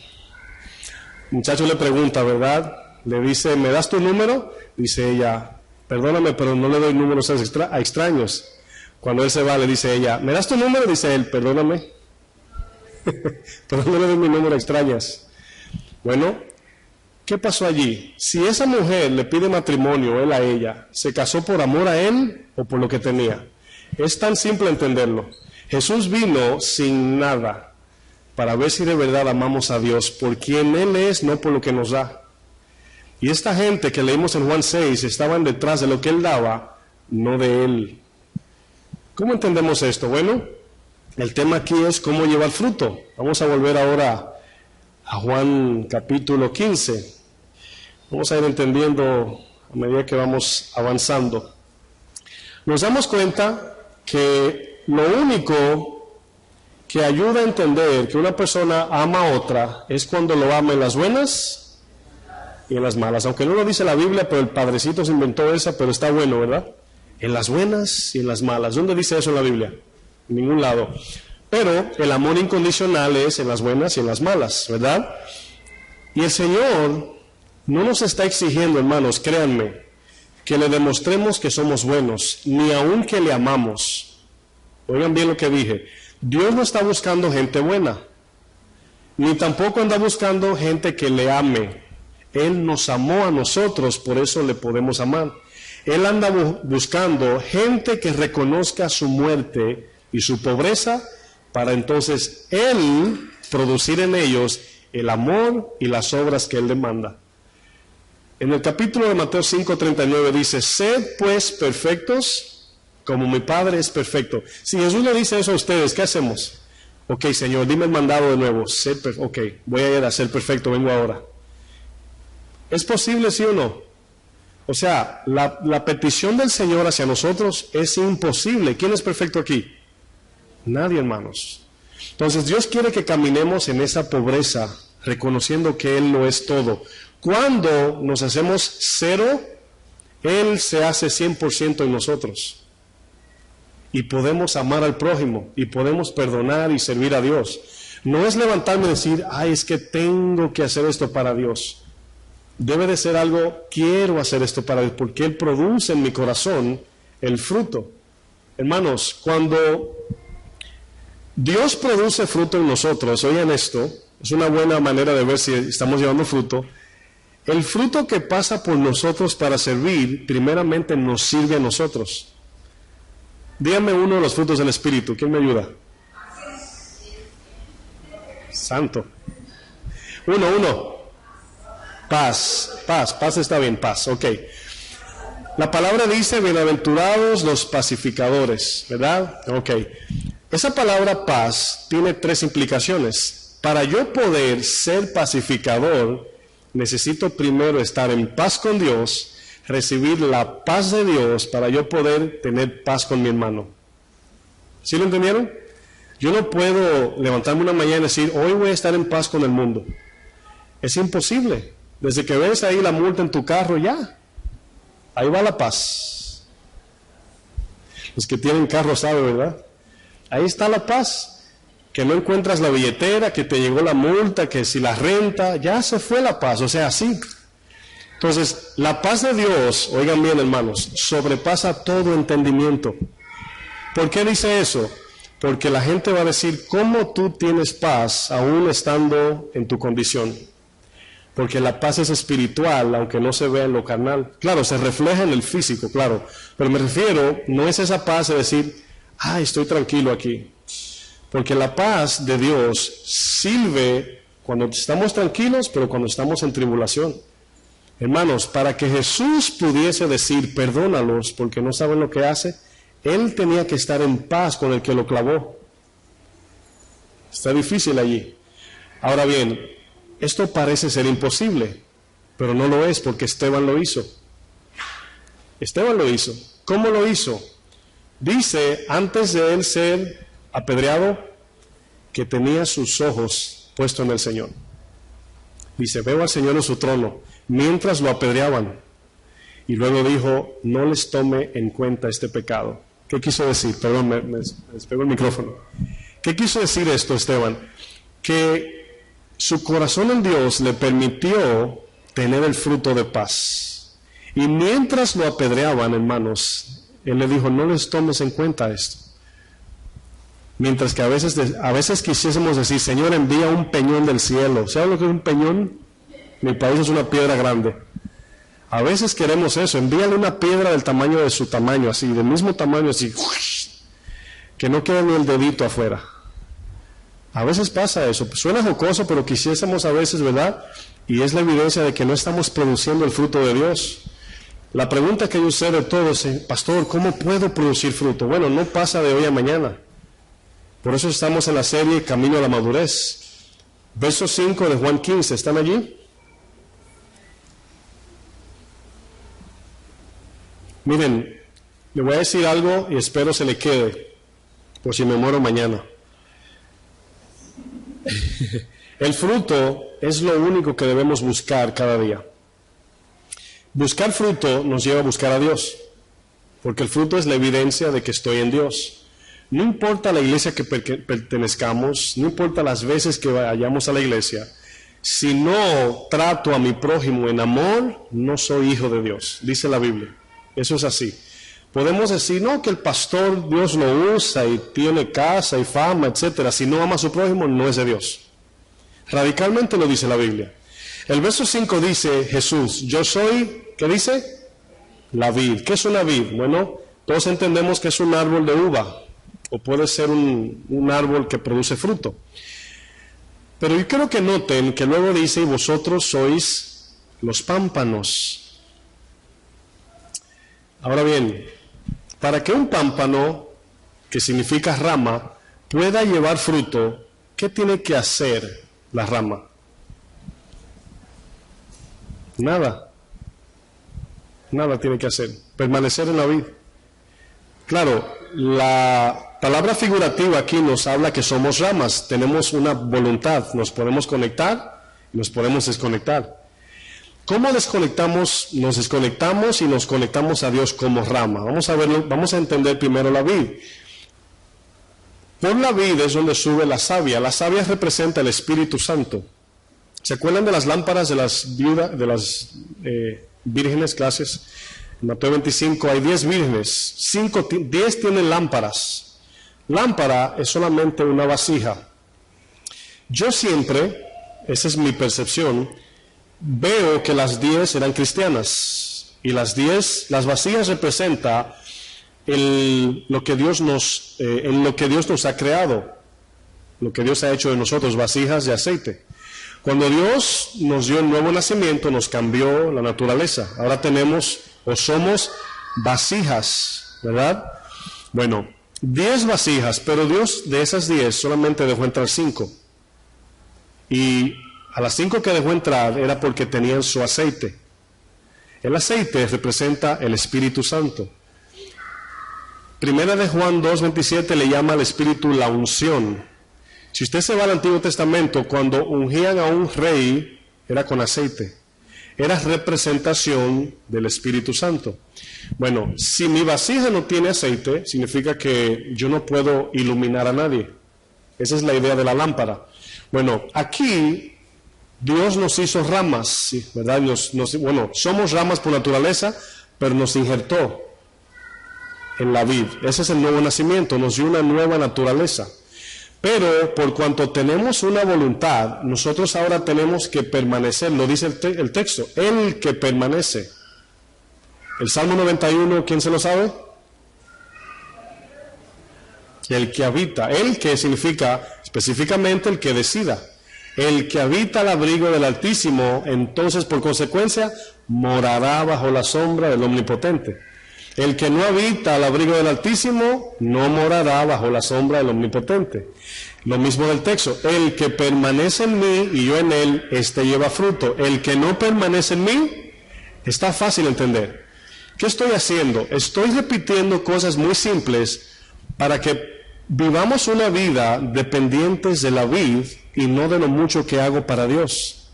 [SPEAKER 1] El muchacho le pregunta, ¿verdad? Le dice, ¿me das tu número? Dice ella, perdóname, pero no le doy números a extraños. Cuando él se va, le dice ella, ¿me das tu número? Dice él, perdóname, pero no le doy mi número a extrañas. Bueno, ¿qué pasó allí? Si esa mujer le pide matrimonio, él a ella, ¿se casó por amor a él o por lo que tenía? Es tan simple entenderlo. Jesús vino sin nada para ver si de verdad amamos a Dios por quien Él es, no por lo que nos da. Y esta gente que leímos en Juan 6 estaban detrás de lo que Él daba, no de Él. ¿Cómo entendemos esto? Bueno, el tema aquí es cómo llevar fruto. Vamos a volver ahora a Juan capítulo 15. Vamos a ir entendiendo a medida que vamos avanzando. Nos damos cuenta que lo único que ayuda a entender que una persona ama a otra es cuando lo ama en las buenas y en las malas. Aunque no lo dice la Biblia, pero el padrecito se inventó esa, pero está bueno, ¿verdad? En las buenas y en las malas. ¿Dónde dice eso en la Biblia? En ningún lado. Pero el amor incondicional es en las buenas y en las malas, ¿verdad? Y el Señor no nos está exigiendo, hermanos, créanme, que le demostremos que somos buenos, ni aun que le amamos. Oigan bien lo que dije. Dios no está buscando gente buena, ni tampoco anda buscando gente que le ame. Él nos amó a nosotros, por eso le podemos amar. Él anda buscando gente que reconozca su muerte y su pobreza, para entonces Él producir en ellos el amor y las obras que Él demanda. En el capítulo de Mateo 5:39 dice, sed pues perfectos como mi Padre es perfecto. Si Jesús le dice eso a ustedes, ¿qué hacemos? Ok, Señor, dime el mandado de nuevo. Ok, voy a ir a ser perfecto, vengo ahora. ¿Es posible, sí o no? O sea, la petición del Señor hacia nosotros es imposible. ¿Quién es perfecto aquí? Nadie, hermanos. Entonces Dios quiere que caminemos en esa pobreza, reconociendo que Él lo es todo. Cuando nos hacemos cero, Él se hace 100% en nosotros. Y podemos amar al prójimo, y podemos perdonar y servir a Dios. No es levantarme y decir, ay, es que tengo que hacer esto para Dios. Debe de ser algo, quiero hacer esto para Dios, porque Él produce en mi corazón el fruto. Hermanos, cuando Dios produce fruto en nosotros, oigan esto, es una buena manera de ver si estamos llevando fruto. El fruto que pasa por nosotros para servir, primeramente nos sirve a nosotros. Díganme uno de los frutos del Espíritu, ¿quién me ayuda? Santo. Uno. Paz está bien, paz, ok. La palabra dice, bienaventurados los pacificadores, ¿verdad? Ok. Esa palabra paz tiene 3 implicaciones. Para yo poder ser pacificador, necesito primero estar en paz con Dios, recibir la paz de Dios para yo poder tener paz con mi hermano. ¿Sí lo entendieron? Yo no puedo levantarme una mañana y decir, hoy voy a estar en paz con el mundo. Es imposible. Desde que ves ahí la multa en tu carro, ya. Ahí va la paz. Los que tienen carro saben, ¿verdad? Ahí está la paz. Que no encuentras la billetera, que te llegó la multa, que si la renta, ya se fue la paz. O sea, así. Entonces, la paz de Dios, oigan bien hermanos, sobrepasa todo entendimiento. ¿Por qué dice eso? Porque la gente va a decir, ¿cómo tú tienes paz aún estando en tu condición? Porque la paz es espiritual, aunque no se vea en lo carnal. Claro, se refleja en el físico, claro. Pero me refiero, no es esa paz de decir, estoy tranquilo aquí. Porque la paz de Dios sirve cuando estamos tranquilos, pero cuando estamos en tribulación. Hermanos, para que Jesús pudiese decir, perdónalos porque no saben lo que hace, Él tenía que estar en paz con el que lo clavó. Está difícil allí. Ahora bien, esto parece ser imposible, pero no lo es porque Esteban lo hizo. Esteban lo hizo. ¿Cómo lo hizo? Dice, antes de él ser apedreado, que tenía sus ojos puestos en el Señor. Dice, veo al Señor en su trono, mientras lo apedreaban. Y luego dijo, no les tome en cuenta este pecado. ¿Qué quiso decir? Perdón, me despegó el micrófono. ¿Qué quiso decir esto, Esteban? Que su corazón en Dios le permitió tener el fruto de paz. Y mientras lo apedreaban, hermanos, él le dijo, no les tomes en cuenta esto. Mientras que a veces quisiésemos decir, Señor, envía un peñón del cielo. ¿Saben lo que es un peñón? Mi país es una piedra grande. A veces queremos eso, envíale una piedra del tamaño de su tamaño, así, del mismo tamaño, así, que no quede ni el dedito afuera. A veces pasa eso, suena jocoso, pero quisiésemos a veces, ¿verdad? Y es la evidencia de que no estamos produciendo el fruto de Dios. La pregunta que yo sé de todos es, pastor, ¿cómo puedo producir fruto? Bueno, no pasa de hoy a mañana. Por eso estamos en la serie Camino a la Madurez. Verso 5 de Juan 15, ¿están allí? Miren, le voy a decir algo y espero se le quede, por si me muero mañana. El fruto es lo único que debemos buscar cada día. Buscar fruto nos lleva a buscar a Dios, porque el fruto es la evidencia de que estoy en Dios. No importa la iglesia que pertenezcamos, no importa las veces que vayamos a la iglesia, si no trato a mi prójimo en amor, no soy hijo de Dios, dice la Biblia. Eso es así. Podemos decir, no, que el pastor Dios lo usa y tiene casa y fama, etcétera. Si no ama a su prójimo, no es de Dios. Radicalmente lo dice la Biblia. El verso 5 dice, Jesús, yo soy, ¿qué dice? La vid. ¿Qué es una vid? Bueno, todos entendemos que es un árbol de uva, o puede ser un árbol que produce fruto. Pero yo quiero que noten que luego dice, y vosotros sois los pámpanos. Ahora bien, para que un pámpano, que significa rama, pueda llevar fruto, ¿qué tiene que hacer la rama? Nada tiene que hacer, permanecer en la vid. Claro, la palabra figurativa aquí nos habla que somos ramas, tenemos una voluntad, nos podemos conectar y nos podemos desconectar. ¿Cómo desconectamos? Nos desconectamos y nos conectamos a Dios como rama. Vamos a verlo, vamos a entender primero la vid. Por la vid es donde sube la savia. La savia representa el Espíritu Santo. ¿Se acuerdan de las lámparas de las viudas, de las vírgenes clases? En Mateo 25 hay 10 vírgenes, 10 tienen lámparas. Lámpara es solamente una vasija. Yo siempre, esa es mi percepción, veo que las 10 eran cristianas. Y las vasijas representan en lo que Dios nos ha creado, lo que Dios ha hecho de nosotros, vasijas de aceite. Cuando Dios nos dio el nuevo nacimiento, nos cambió la naturaleza. Ahora tenemos o somos vasijas, ¿verdad? Bueno, 10 vasijas, pero Dios de esas 10 solamente dejó entrar 5. Y a las 5 que dejó entrar era porque tenían su aceite. El aceite representa el Espíritu Santo. Primera de Juan 2:27 le llama al Espíritu la unción. Si usted se va al Antiguo Testamento, cuando ungían a un rey, era con aceite. Era representación del Espíritu Santo. Bueno, si mi vasija no tiene aceite, significa que yo no puedo iluminar a nadie. Esa es la idea de la lámpara. Bueno, aquí Dios nos hizo ramas, ¿sí? ¿Verdad? Bueno, somos ramas por naturaleza, pero nos injertó en la vid. Ese es el nuevo nacimiento, nos dio una nueva naturaleza. Pero por cuanto tenemos una voluntad, nosotros ahora tenemos que permanecer, lo dice el texto, el que permanece. El Salmo 91, ¿quién se lo sabe? El que habita, el que significa específicamente el que decida. El que habita al abrigo del Altísimo, entonces por consecuencia morará bajo la sombra del Omnipotente. El que no habita al abrigo del Altísimo no morará bajo la sombra del Omnipotente. Lo mismo del texto, el que permanece en mí y yo en él, este lleva fruto. El que no permanece en mí, está fácil entender. ¿Qué estoy haciendo? Estoy repitiendo cosas muy simples para que vivamos una vida dependientes de la vid y no de lo mucho que hago para Dios.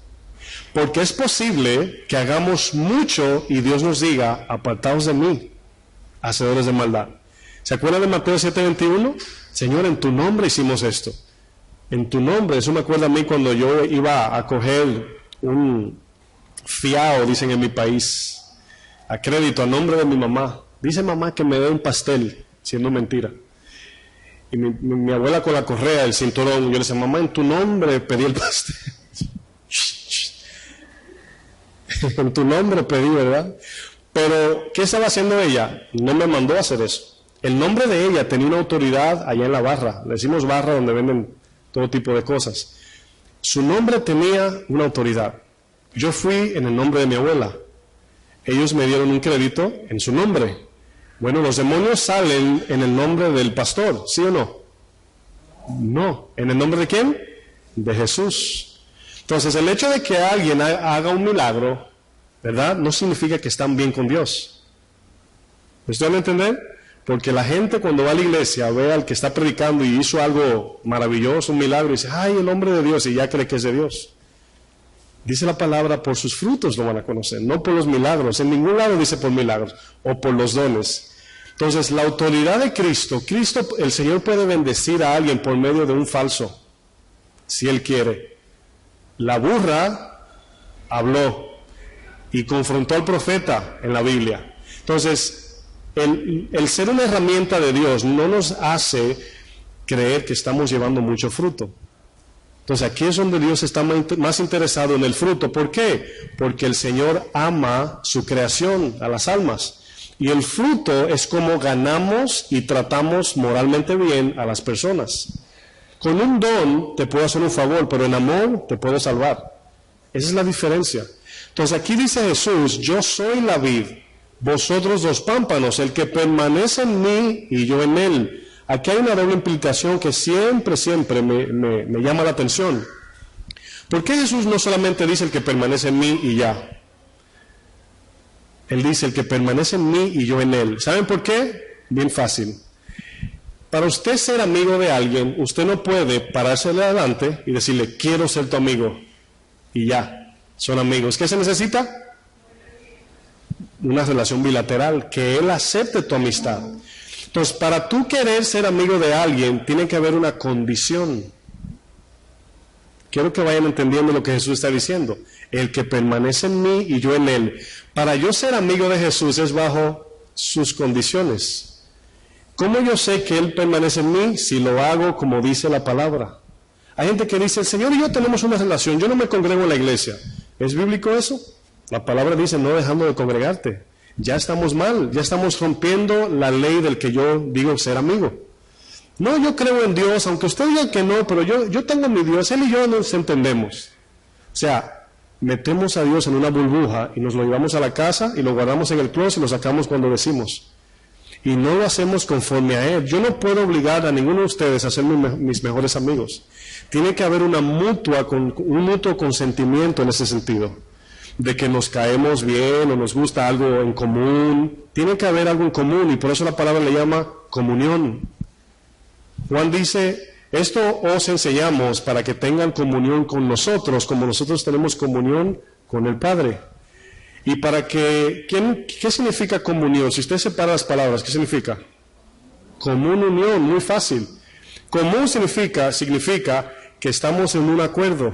[SPEAKER 1] Porque es posible que hagamos mucho y Dios nos diga, apartaos de mí, hacedores de maldad. ¿Se acuerdan de Mateo 7:21? Señor, en tu nombre hicimos esto. En tu nombre, eso me acuerda a mí cuando yo iba a coger un fiao, dicen en mi país, a crédito, a nombre de mi mamá. Dice mamá que me dé un pastel, siendo mentira. Y mi abuela con la correa, el cinturón, yo le decía, mamá, en tu nombre pedí el pastel. En tu nombre pedí, ¿verdad? Pero, ¿qué estaba haciendo ella? No me mandó a hacer eso. El nombre de ella tenía una autoridad allá en la barra. Le decimos barra donde venden todo tipo de cosas. Su nombre tenía una autoridad. Yo fui en el nombre de mi abuela. Ellos me dieron un crédito en su nombre. Bueno, los demonios salen en el nombre del pastor, ¿sí o no? No. ¿En el nombre de quién? De Jesús. Entonces, el hecho de que alguien haga un milagro, ¿verdad?, no significa que están bien con Dios. ¿Me estoy a entender? Porque la gente cuando va a la iglesia ve al que está predicando y hizo algo maravilloso, un milagro, y dice, ¡ay, el hombre de Dios! Y ya cree que es de Dios. Dice la palabra, por sus frutos lo van a conocer, no por los milagros. En ningún lado dice por milagros o por los dones. Entonces, la autoridad de Cristo, el Señor puede bendecir a alguien por medio de un falso, si Él quiere. La burra habló y confrontó al profeta en la Biblia. Entonces, El ser una herramienta de Dios no nos hace creer que estamos llevando mucho fruto. Entonces aquí es donde Dios está más interesado en el fruto. ¿Por qué? Porque el Señor ama su creación, a las almas. Y el fruto es como ganamos y tratamos moralmente bien a las personas. Con un don te puedo hacer un favor, pero en amor te puedo salvar. Esa es la diferencia. Entonces aquí dice Jesús, yo soy la vid, vosotros los pámpanos, el que permanece en mí y yo en él. Aquí hay una doble implicación que siempre me llama la atención. ¿Por qué Jesús no solamente dice el que permanece en mí y ya? Él dice el que permanece en mí y yo en él. ¿Saben por qué? Bien fácil. Para usted ser amigo de alguien, usted no puede pararse adelante y decirle, quiero ser tu amigo. Y ya, son amigos. ¿Qué se necesita? Una relación bilateral, que él acepte tu amistad. Entonces, para tú querer ser amigo de alguien, tiene que haber una condición. Quiero que vayan entendiendo lo que Jesús está diciendo. El que permanece en mí y yo en él. Para yo ser amigo de Jesús es bajo sus condiciones. ¿Cómo yo sé que él permanece en mí? Si lo hago como dice la palabra. Hay gente que dice, el Señor y yo tenemos una relación, yo no me congrego en la iglesia. ¿Es bíblico eso? La palabra dice, no dejando de congregarte. Ya estamos mal, ya estamos rompiendo la ley del que yo digo ser amigo. No, yo creo en Dios, aunque usted diga que no, pero yo tengo mi Dios, él y yo nos entendemos. O sea, metemos a Dios en una burbuja y nos lo llevamos a la casa y lo guardamos en el closet y lo sacamos cuando decimos. Y no lo hacemos conforme a Él. Yo no puedo obligar a ninguno de ustedes a ser mis mejores amigos. Tiene que haber un mutuo consentimiento en ese sentido. De que nos caemos bien o nos gusta algo en común. Tiene que haber algo en común y por eso la palabra le llama comunión. Juan dice, esto os enseñamos para que tengan comunión con nosotros, como nosotros tenemos comunión con el Padre. Y para que, ¿qué significa comunión? Si usted separa las palabras, ¿qué significa? Común unión, muy fácil. Común significa que estamos en un acuerdo.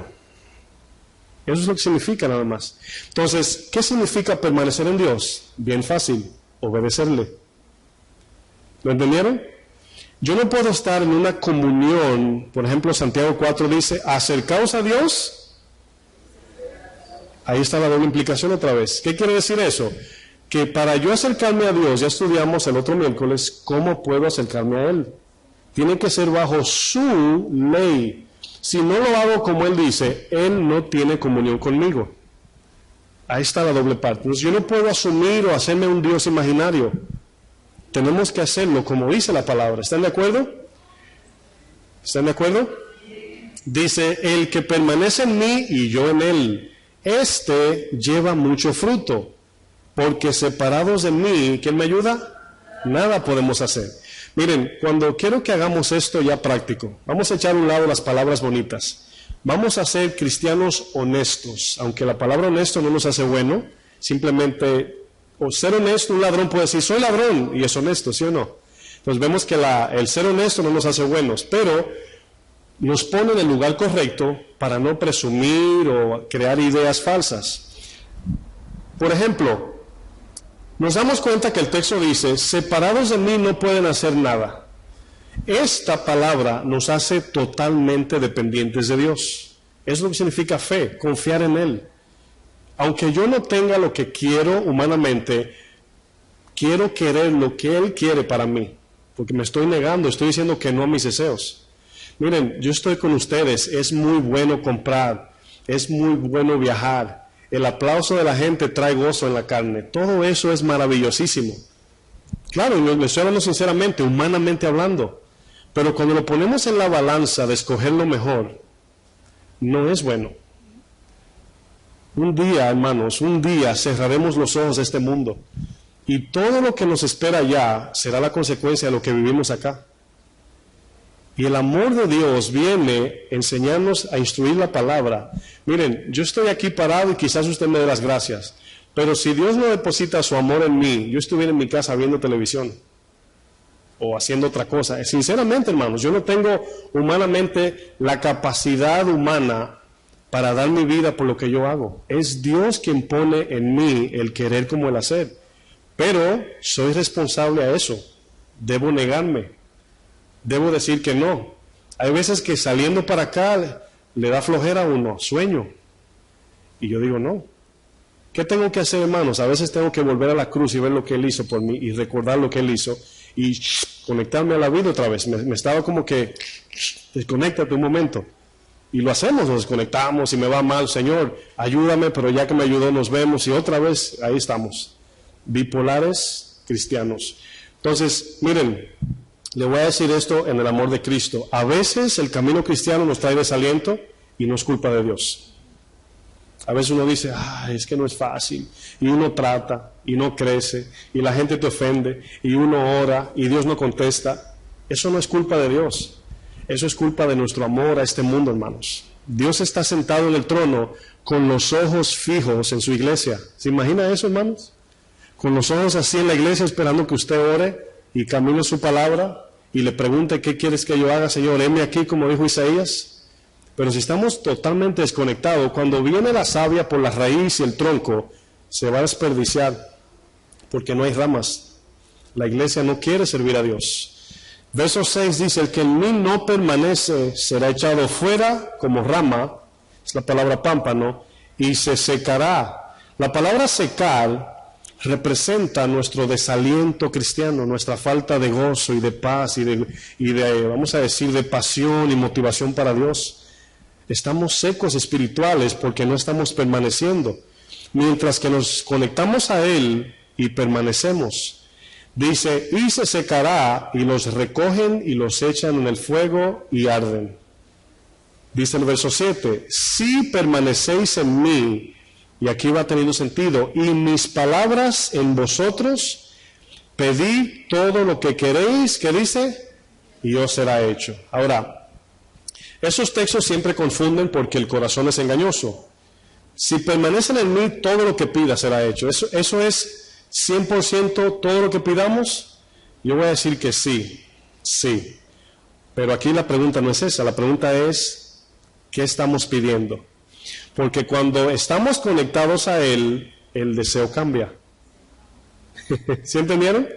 [SPEAKER 1] Eso es lo que significa nada más. Entonces, ¿qué significa permanecer en Dios? Bien fácil, obedecerle. ¿Lo entendieron? Yo no puedo estar en una comunión, por ejemplo, Santiago 4 dice, acercaos a Dios. Ahí está la doble implicación otra vez. ¿Qué quiere decir eso? Que para yo acercarme a Dios, ya estudiamos el otro miércoles, ¿cómo puedo acercarme a Él? Tiene que ser bajo su ley. Si no lo hago como Él dice, Él no tiene comunión conmigo. Ahí está la doble parte. Entonces, yo no puedo asumir o hacerme un Dios imaginario. Tenemos que hacerlo como dice la palabra. ¿Están de acuerdo? ¿Están de acuerdo? Dice, el que permanece en mí y yo en Él, este lleva mucho fruto, porque separados de mí, ¿quién me ayuda? Nada podemos hacer. Miren, cuando quiero que hagamos esto ya práctico, vamos a echar a un lado las palabras bonitas. Vamos a ser cristianos honestos, aunque la palabra honesto no nos hace bueno, simplemente, o ser honesto, un ladrón puede decir, soy ladrón, y es honesto, ¿sí o no? Entonces vemos que el ser honesto no nos hace buenos, pero nos pone en el lugar correcto para no presumir o crear ideas falsas. Por ejemplo, nos damos cuenta que el texto dice, separados de mí no pueden hacer nada. Esta palabra nos hace totalmente dependientes de Dios. Es lo que significa fe, confiar en Él. Aunque yo no tenga lo que quiero humanamente, quiero querer lo que Él quiere para mí, porque me estoy negando, estoy diciendo que no a mis deseos. Miren, yo estoy con ustedes, es muy bueno comprar, es muy bueno viajar, el aplauso de la gente trae gozo en la carne, todo eso es maravillosísimo. Claro, le estoy hablando sinceramente, humanamente hablando, pero cuando lo ponemos en la balanza de escoger lo mejor, no es bueno. Un día, hermanos, un día cerraremos los ojos a este mundo y todo lo que nos espera allá será la consecuencia de lo que vivimos acá. Y el amor de Dios viene a enseñarnos a instruir la palabra. Miren, yo estoy aquí parado y quizás usted me dé las gracias, pero si Dios no deposita su amor en mí, yo estuviera en mi casa viendo televisión o haciendo otra cosa. Sinceramente, hermanos, yo no tengo humanamente la capacidad humana para dar mi vida por lo que yo hago. Es Dios quien pone en mí el querer como el hacer. Pero soy responsable a eso. Debo negarme. Debo decir que no. Hay veces que saliendo para acá le da flojera a uno, sueño. Y yo digo, no. ¿Qué tengo que hacer, hermanos? A veces tengo que volver a la cruz y ver lo que Él hizo por mí y recordar lo que Él hizo y conectarme a la vida otra vez. Me estaba como que, desconéctate un momento. Y lo hacemos, nos desconectamos y me va mal, Señor, ayúdame, pero ya que me ayudó nos vemos y otra vez ahí estamos. Bipolares cristianos. Entonces, miren, le voy a decir esto en el amor de Cristo. A veces el camino cristiano nos trae desaliento y no es culpa de Dios. A veces uno dice, es que no es fácil, y uno trata, y no crece, y la gente te ofende, y uno ora, y Dios no contesta. Eso no es culpa de Dios, eso es culpa de nuestro amor a este mundo, hermanos. Dios está sentado en el trono con los ojos fijos en su iglesia. ¿Se imagina eso, hermanos? Con los ojos así en la iglesia esperando que usted ore, y camine su palabra, y le pregunte, ¿qué quieres que yo haga, Señor? Heme aquí, como dijo Isaías. Pero si estamos totalmente desconectados, cuando viene la savia por la raíz y el tronco, se va a desperdiciar, porque no hay ramas. La iglesia no quiere servir a Dios. Verso 6 dice, el que en mí no permanece será echado fuera como rama, es la palabra pámpano, y se secará. La palabra secar representa nuestro desaliento cristiano, nuestra falta de gozo y de paz y de vamos a decir, de pasión y motivación para Dios. Estamos secos espirituales porque no estamos permaneciendo. Mientras que nos conectamos a Él y permanecemos. Dice, y se secará y los recogen y los echan en el fuego y arden. Dice el verso 7, si permanecéis en mí, y aquí va teniendo sentido, y mis palabras en vosotros, pedid todo lo que queréis, ¿qué dice? Y os será hecho. Ahora, esos textos siempre confunden porque el corazón es engañoso. Si permanecen en mí, todo lo que pida será hecho. ¿Eso es 100% todo lo que pidamos? Yo voy a decir que sí, sí. Pero aquí la pregunta no es esa, la pregunta es, ¿qué estamos pidiendo? Porque cuando estamos conectados a Él, el deseo cambia. ¿Sí entendieron?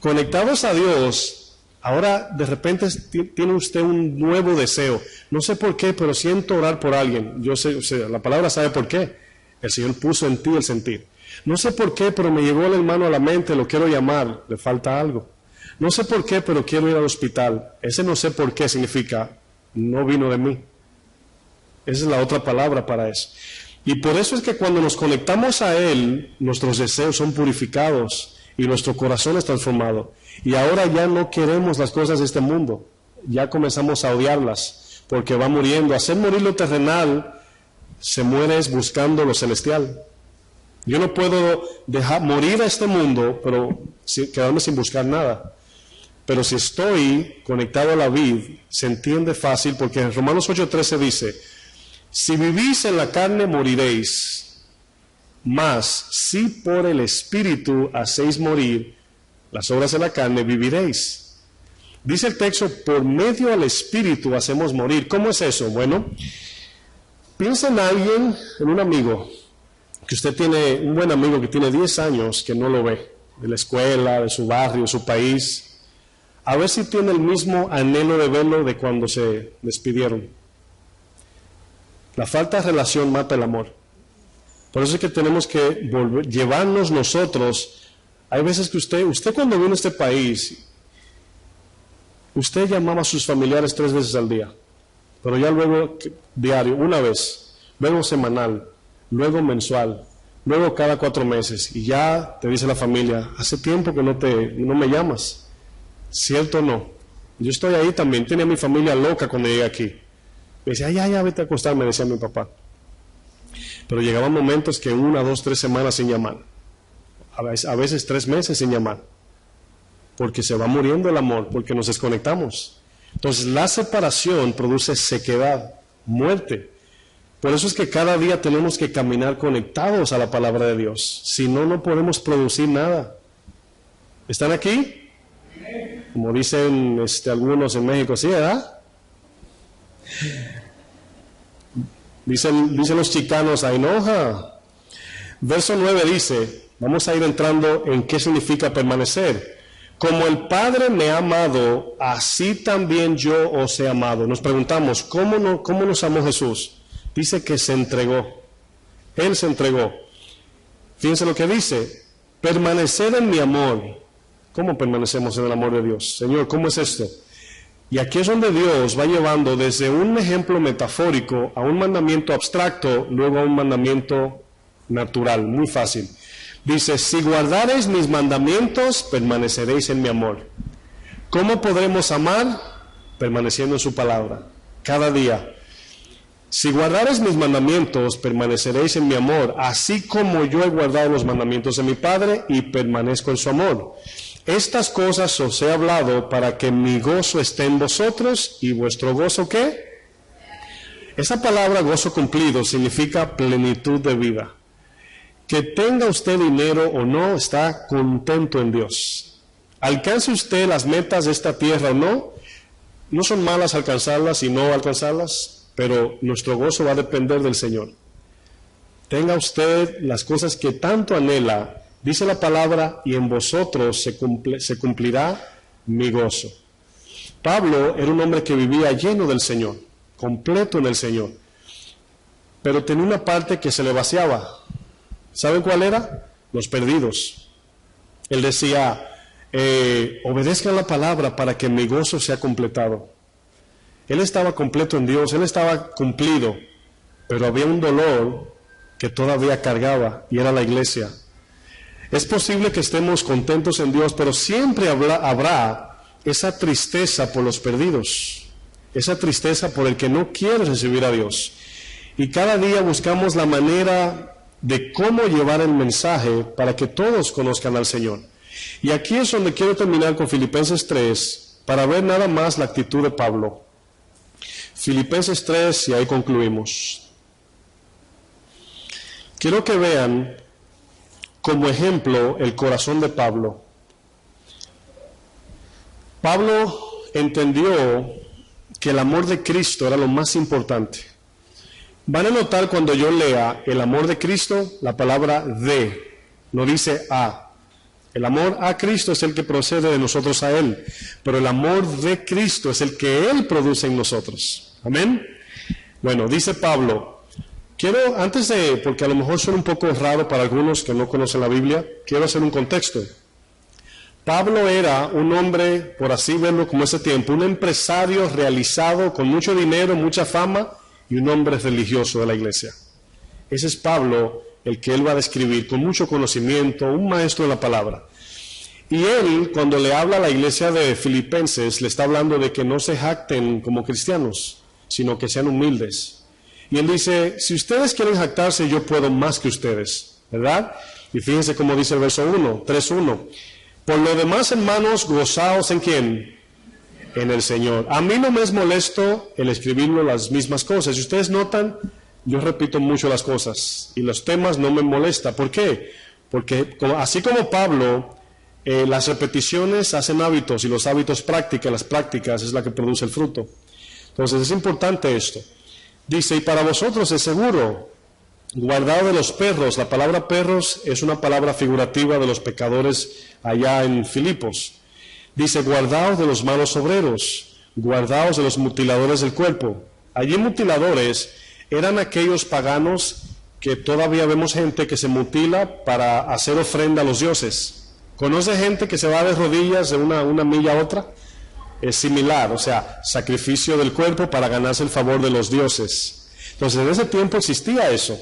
[SPEAKER 1] Conectados a Dios, ahora de repente tiene usted un nuevo deseo. No sé por qué, pero siento orar por alguien. Yo sé, la palabra sabe por qué. El Señor puso en ti el sentir. No sé por qué, pero me llegó el hermano a la mente, lo quiero llamar, le falta algo. No sé por qué, pero quiero ir al hospital. Ese no sé por qué significa, no vino de mí. Esa es la otra palabra para eso. Y por eso es que cuando nos conectamos a Él, nuestros deseos son purificados y nuestro corazón es transformado. Y ahora ya no queremos las cosas de este mundo. Ya comenzamos a odiarlas porque va muriendo. Hacer morir lo terrenal, se muere buscando lo celestial. Yo no puedo dejar morir a este mundo, pero quedarme sin buscar nada. Pero si estoy conectado a la vid, se entiende fácil porque en Romanos 8:13 dice, si vivís en la carne moriréis, mas si por el Espíritu hacéis morir las obras de la carne, viviréis. Dice el texto, por medio del Espíritu hacemos morir. ¿Cómo es eso? Bueno, piensa en alguien, en un amigo, que usted tiene, un buen amigo que tiene 10 años que no lo ve, de la escuela, de su barrio, de su país. A ver si tiene el mismo anhelo de verlo de cuando se despidieron. La falta de relación mata el amor. Por eso es que tenemos que llevarnos nosotros. Hay veces que usted cuando vino a este país, usted llamaba a sus familiares 3 veces al día, pero ya luego diario, una vez, luego semanal, luego mensual, luego cada 4 meses, y ya te dice la familia, hace tiempo que no me llamas. ¿Cierto o no? Yo estoy ahí también, tenía mi familia loca cuando llegué aquí. Me decía, ya, vete a acostar, me decía mi papá. Pero llegaban momentos que 1, 2, 3 semanas sin llamar. A veces 3 meses sin llamar. Porque se va muriendo el amor, porque nos desconectamos. Entonces la separación produce sequedad, muerte. Por eso es que cada día tenemos que caminar conectados a la palabra de Dios. Si no, no podemos producir nada. ¿Están aquí? Como dicen algunos en México, ¿sí, verdad? Dicen los chicanos, enoja. Verso 9 dice, vamos a ir entrando en qué significa permanecer. Como el Padre me ha amado, así también yo os he amado. Nos preguntamos, ¿cómo nos amó Jesús? Dice que se entregó. Él se entregó. Fíjense lo que dice, permanecer en mi amor. ¿Cómo permanecemos en el amor de Dios? Señor, ¿cómo es esto? Y aquí es donde Dios va llevando desde un ejemplo metafórico a un mandamiento abstracto, luego a un mandamiento natural, muy fácil. Dice, si guardareis mis mandamientos, permaneceréis en mi amor. ¿Cómo podremos amar? Permaneciendo en su palabra, cada día. Si guardareis mis mandamientos, permaneceréis en mi amor, así como yo he guardado los mandamientos de mi Padre y permanezco en su amor. Estas cosas os he hablado para que mi gozo esté en vosotros y vuestro gozo, ¿qué? Esa palabra gozo cumplido significa plenitud de vida. Que tenga usted dinero o no, está contento en Dios. Alcance usted las metas de esta tierra o no, no son malas alcanzarlas y no alcanzarlas, pero nuestro gozo va a depender del Señor. Tenga usted las cosas que tanto anhela, dice la palabra, y en vosotros se cumplirá mi gozo. Pablo era un hombre que vivía lleno del Señor, completo en el Señor, pero tenía una parte que se le vaciaba. ¿Saben cuál era? Los perdidos. Él decía, obedezcan la palabra para que mi gozo sea completado. Él estaba completo en Dios, él estaba cumplido, pero había un dolor que todavía cargaba y era la iglesia. Es posible que estemos contentos en Dios, pero siempre habrá esa tristeza por los perdidos, esa tristeza por el que no quiere recibir a Dios. Y cada día buscamos la manera de cómo llevar el mensaje para que todos conozcan al Señor. Y aquí es donde quiero terminar con Filipenses 3, para ver nada más la actitud de Pablo. Filipenses 3, y ahí concluimos. Quiero que vean como ejemplo el corazón de Pablo. Pablo entendió que el amor de Cristo era lo más importante. Van a notar cuando yo lea el amor de Cristo, la palabra de, no dice a. El amor a Cristo es el que procede de nosotros a Él, pero el amor de Cristo es el que Él produce en nosotros. Amén. Bueno, dice Pablo, porque a lo mejor suena un poco raro para algunos que no conocen la Biblia, quiero hacer un contexto. Pablo era un hombre, por así verlo como ese tiempo, un empresario realizado con mucho dinero, mucha fama, y un hombre religioso de la iglesia. Ese es Pablo, el que él va a describir con mucho conocimiento, un maestro de la palabra. Y él, cuando le habla a la iglesia de Filipenses, le está hablando de que no se jacten como cristianos, sino que sean humildes. Y él dice, si ustedes quieren jactarse, yo puedo más que ustedes, ¿verdad? Y fíjense cómo dice el verso 1, 3:1. Por lo demás, hermanos, gozaos ¿en quién? En el Señor. A mí no me es molesto el escribirlo las mismas cosas. Si ustedes notan, yo repito mucho las cosas y los temas no me molesta. ¿Por qué? Porque así como Pablo, las repeticiones hacen hábitos y los hábitos prácticas, las prácticas es la que produce el fruto. Entonces es importante esto. Dice, y para vosotros es seguro, guardado de los perros. La palabra perros es una palabra figurativa de los pecadores allá en Filipos. Dice, guardaos de los malos obreros, guardaos de los mutiladores del cuerpo. Allí mutiladores eran aquellos paganos que todavía vemos gente que se mutila para hacer ofrenda a los dioses. ¿Conoce gente que se va de rodillas de una milla a otra? Es similar, o sea, sacrificio del cuerpo para ganarse el favor de los dioses. Entonces, en ese tiempo existía eso.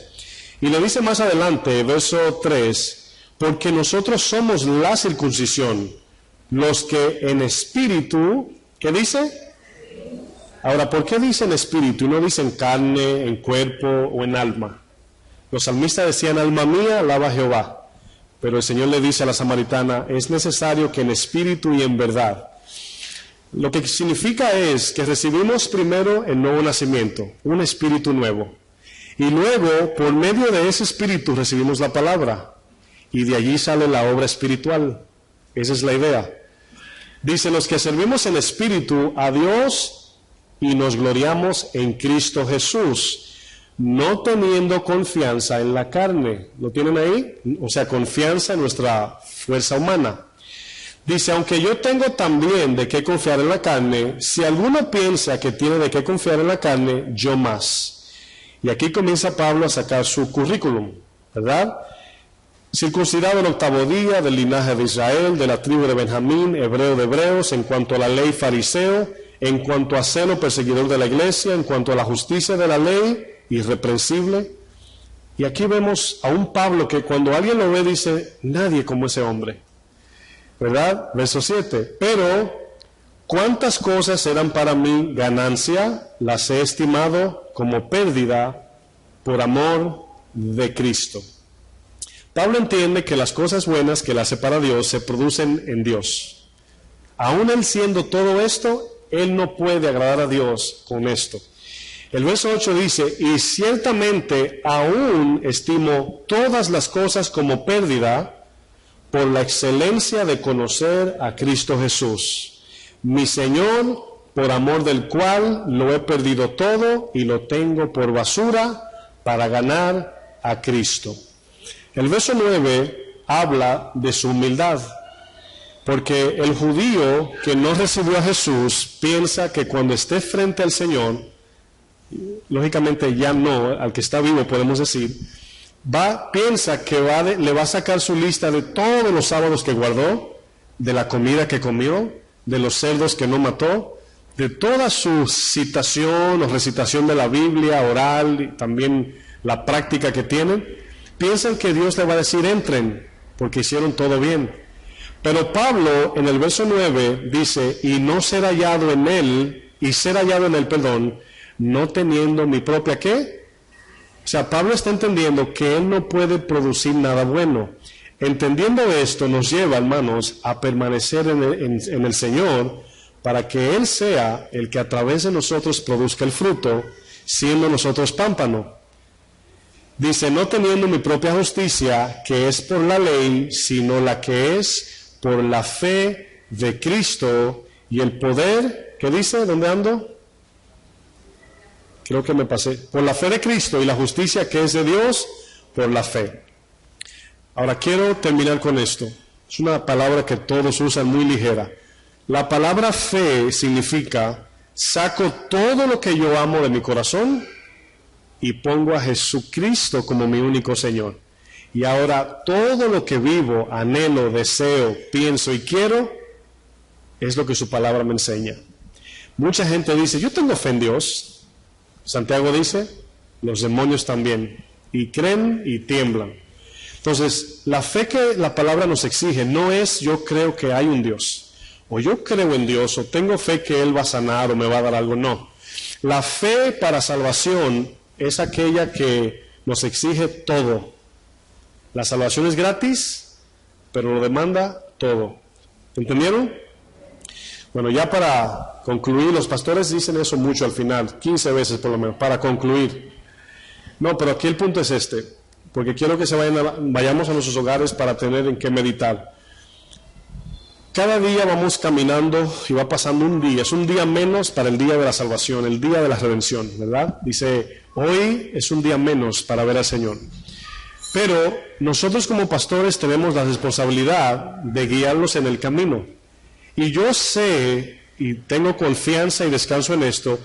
[SPEAKER 1] Y le dice más adelante, verso 3, porque nosotros somos la circuncisión, los que en espíritu, ¿qué dice? Ahora, ¿por qué dice en espíritu y no dice en carne, en cuerpo o en alma? Los salmistas decían, alma mía, alaba a Jehová. Pero el Señor le dice a la samaritana, es necesario que en espíritu y en verdad. Lo que significa es que recibimos primero el nuevo nacimiento, un espíritu nuevo. Y luego, por medio de ese espíritu, recibimos la palabra. Y de allí sale la obra espiritual. Esa es la idea. Dice, los que servimos en espíritu a Dios y nos gloriamos en Cristo Jesús. no teniendo confianza en la carne. ¿Lo tienen ahí? O sea, confianza en nuestra fuerza humana. Dice, aunque yo tengo también de qué confiar en la carne, si alguno piensa que tiene de qué confiar en la carne, yo más. Y aquí comienza Pablo a sacar su currículum, ¿verdad? Circuncidado el 8º día, del linaje de Israel, de la tribu de Benjamín, hebreo de hebreos, en cuanto a la ley fariseo, en cuanto a celo perseguidor de la iglesia, en cuanto a la justicia de la ley, irreprensible. Y aquí vemos a un Pablo que cuando alguien lo ve dice, nadie como ese hombre, ¿verdad? Verso 7, pero cuántas cosas eran para mí ganancia, las he estimado como pérdida por amor de Cristo. Pablo entiende que las cosas buenas que él hace para Dios se producen en Dios. Aún él siendo todo esto, él no puede agradar a Dios con esto. El verso 8 dice, y ciertamente aún estimo todas las cosas como pérdida por la excelencia de conocer a Cristo Jesús, mi Señor, por amor del cual lo he perdido todo y lo tengo por basura para ganar a Cristo. El verso 9 habla de su humildad, porque el judío que no recibió a Jesús piensa que cuando esté frente al Señor, lógicamente ya no, al que está vivo podemos decir, piensa que le va a sacar su lista de todos los sábados que guardó, de la comida que comió, de los cerdos que no mató, de toda su citación o recitación de la Biblia oral y también la práctica que tienen. Piensan que Dios le va a decir, entren, porque hicieron todo bien. Pero Pablo, en el verso 9, dice, y no ser hallado en él, perdón, no teniendo mi propia, ¿qué? O sea, Pablo está entendiendo que él no puede producir nada bueno. Entendiendo esto, nos lleva, hermanos, a permanecer en el Señor, para que Él sea el que a través de nosotros produzca el fruto, siendo nosotros pámpano. Dice, no teniendo mi propia justicia, que es por la ley, sino la que es por la fe de Cristo y el poder, ¿qué dice? ¿Dónde ando? Creo que me pasé. Por la fe de Cristo y la justicia que es de Dios, por la fe. Ahora quiero terminar con esto. Es una palabra que todos usan muy ligera. La palabra fe significa, saco todo lo que yo amo de mi corazón y pongo a Jesucristo como mi único Señor. Y ahora todo lo que vivo, anhelo, deseo, pienso y quiero, es lo que su palabra me enseña. Mucha gente dice, yo tengo fe en Dios. Santiago dice, los demonios también. Y creen y tiemblan. Entonces, la fe que la palabra nos exige no es yo creo que hay un Dios. O yo creo en Dios, o tengo fe que Él va a sanar o me va a dar algo. No. La fe para salvación es aquella que nos exige todo. La salvación es gratis, pero lo demanda todo. ¿Entendieron? Bueno, ya para concluir, los pastores dicen eso mucho al final, 15 veces por lo menos, para concluir. No, pero aquí el punto es este, porque quiero que vayamos a nuestros hogares para tener en qué meditar. Cada día vamos caminando y va pasando un día, es un día menos para el día de la salvación, el día de la redención, ¿verdad? Dice, hoy es un día menos para ver al Señor. Pero nosotros como pastores tenemos la responsabilidad de guiarlos en el camino. Y yo sé, y tengo confianza y descanso en esto,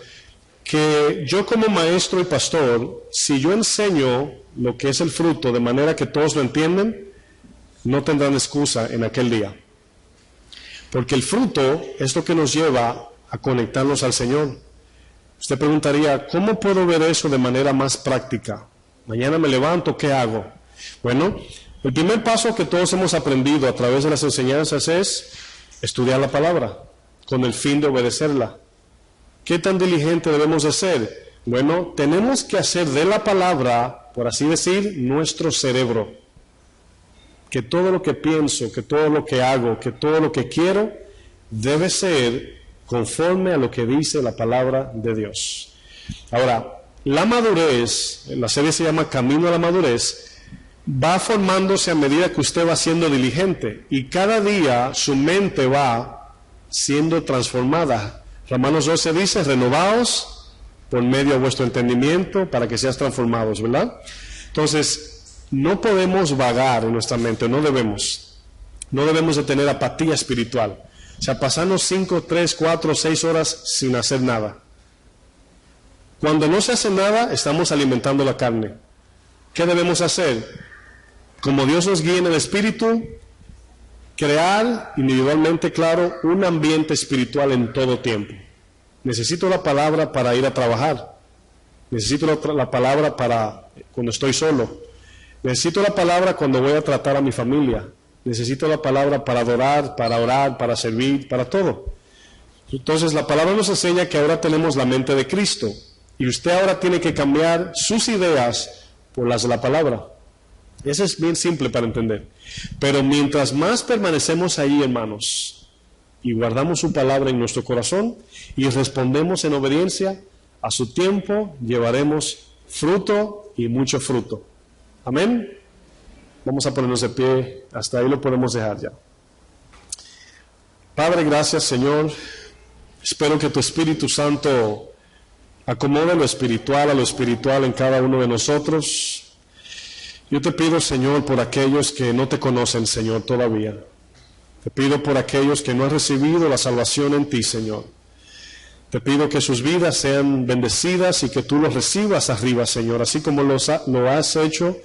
[SPEAKER 1] que yo como maestro y pastor, si yo enseño lo que es el fruto de manera que todos lo entienden, no tendrán excusa en aquel día. Porque el fruto es lo que nos lleva a conectarnos al Señor. Usted preguntaría, ¿cómo puedo ver eso de manera más práctica? Mañana me levanto, ¿qué hago? Bueno, el primer paso que todos hemos aprendido a través de las enseñanzas es estudiar la palabra, con el fin de obedecerla. ¿Qué tan diligente debemos de ser? Bueno, tenemos que hacer de la palabra, por así decir, nuestro cerebro. Que todo lo que pienso, que todo lo que hago, que todo lo que quiero, debe ser conforme a lo que dice la palabra de Dios. Ahora, la madurez, la serie se llama Camino a la Madurez, va formándose a medida que usted va siendo diligente y cada día su mente va siendo transformada. Romanos 12 dice, renovaos por medio de vuestro entendimiento para que seas transformados, ¿verdad? Entonces, no podemos vagar en nuestra mente, no debemos de tener apatía espiritual, o sea, pasarnos 5, 3, 4, 6 horas sin hacer nada. Cuando no se hace nada, estamos alimentando la carne. ¿Qué debemos hacer? Como Dios nos guía en el Espíritu, crear individualmente, claro, un ambiente espiritual en todo tiempo. Necesito la palabra para ir a trabajar. Necesito la palabra para cuando estoy solo. Necesito la palabra cuando voy a tratar a mi familia. Necesito la palabra para adorar, para orar, para servir, para todo. Entonces la palabra nos enseña que ahora tenemos la mente de Cristo. Y usted ahora tiene que cambiar sus ideas por las de la palabra. Eso es bien simple para entender. Pero mientras más permanecemos ahí, hermanos, y guardamos su palabra en nuestro corazón y respondemos en obediencia, a su tiempo llevaremos fruto y mucho fruto. Amén. Vamos a ponernos de pie, hasta ahí lo podemos dejar ya. Padre, gracias, Señor. Espero que tu Espíritu Santo acomode lo espiritual a lo espiritual en cada uno de nosotros. Yo te pido, Señor, por aquellos que no te conocen, Señor, todavía. Te pido por aquellos que no han recibido la salvación en ti, Señor. Te pido que sus vidas sean bendecidas y que tú los recibas arriba, Señor, así como lo has hecho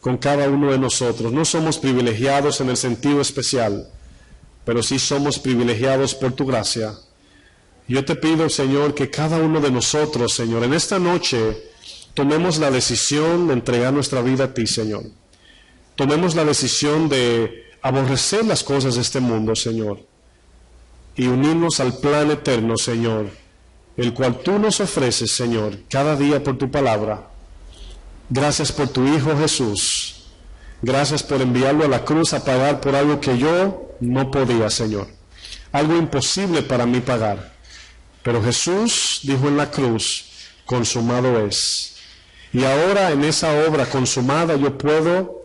[SPEAKER 1] con cada uno de nosotros. No somos privilegiados en el sentido especial, pero sí somos privilegiados por tu gracia. Yo te pido, Señor, que cada uno de nosotros, Señor, en esta noche tomemos la decisión de entregar nuestra vida a ti, Señor. Tomemos la decisión de aborrecer las cosas de este mundo, Señor, y unirnos al plan eterno, Señor, el cual tú nos ofreces, Señor, cada día por tu palabra. Gracias por tu Hijo Jesús. Gracias por enviarlo a la cruz a pagar por algo que yo no podía, Señor. Algo imposible para mí pagar. Pero Jesús dijo en la cruz, consumado es. Y ahora en esa obra consumada yo puedo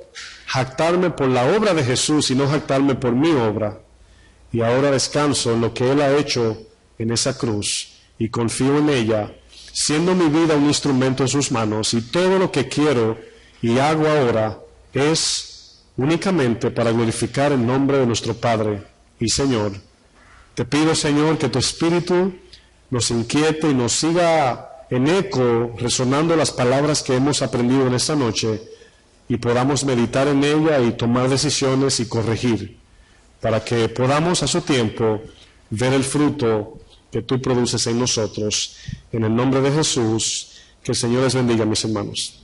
[SPEAKER 1] jactarme por la obra de Jesús y no jactarme por mi obra. Y ahora descanso en lo que Él ha hecho en esa cruz y confío en ella, siendo mi vida un instrumento en sus manos, y todo lo que quiero y hago ahora es únicamente para glorificar el nombre de nuestro Padre y Señor. Te pido, Señor, que tu Espíritu nos inquiete y nos siga en eco, resonando las palabras que hemos aprendido en esta noche, y podamos meditar en ella y tomar decisiones y corregir, para que podamos a su tiempo ver el fruto que tú produces en nosotros. En el nombre de Jesús, que el Señor les bendiga, mis hermanos.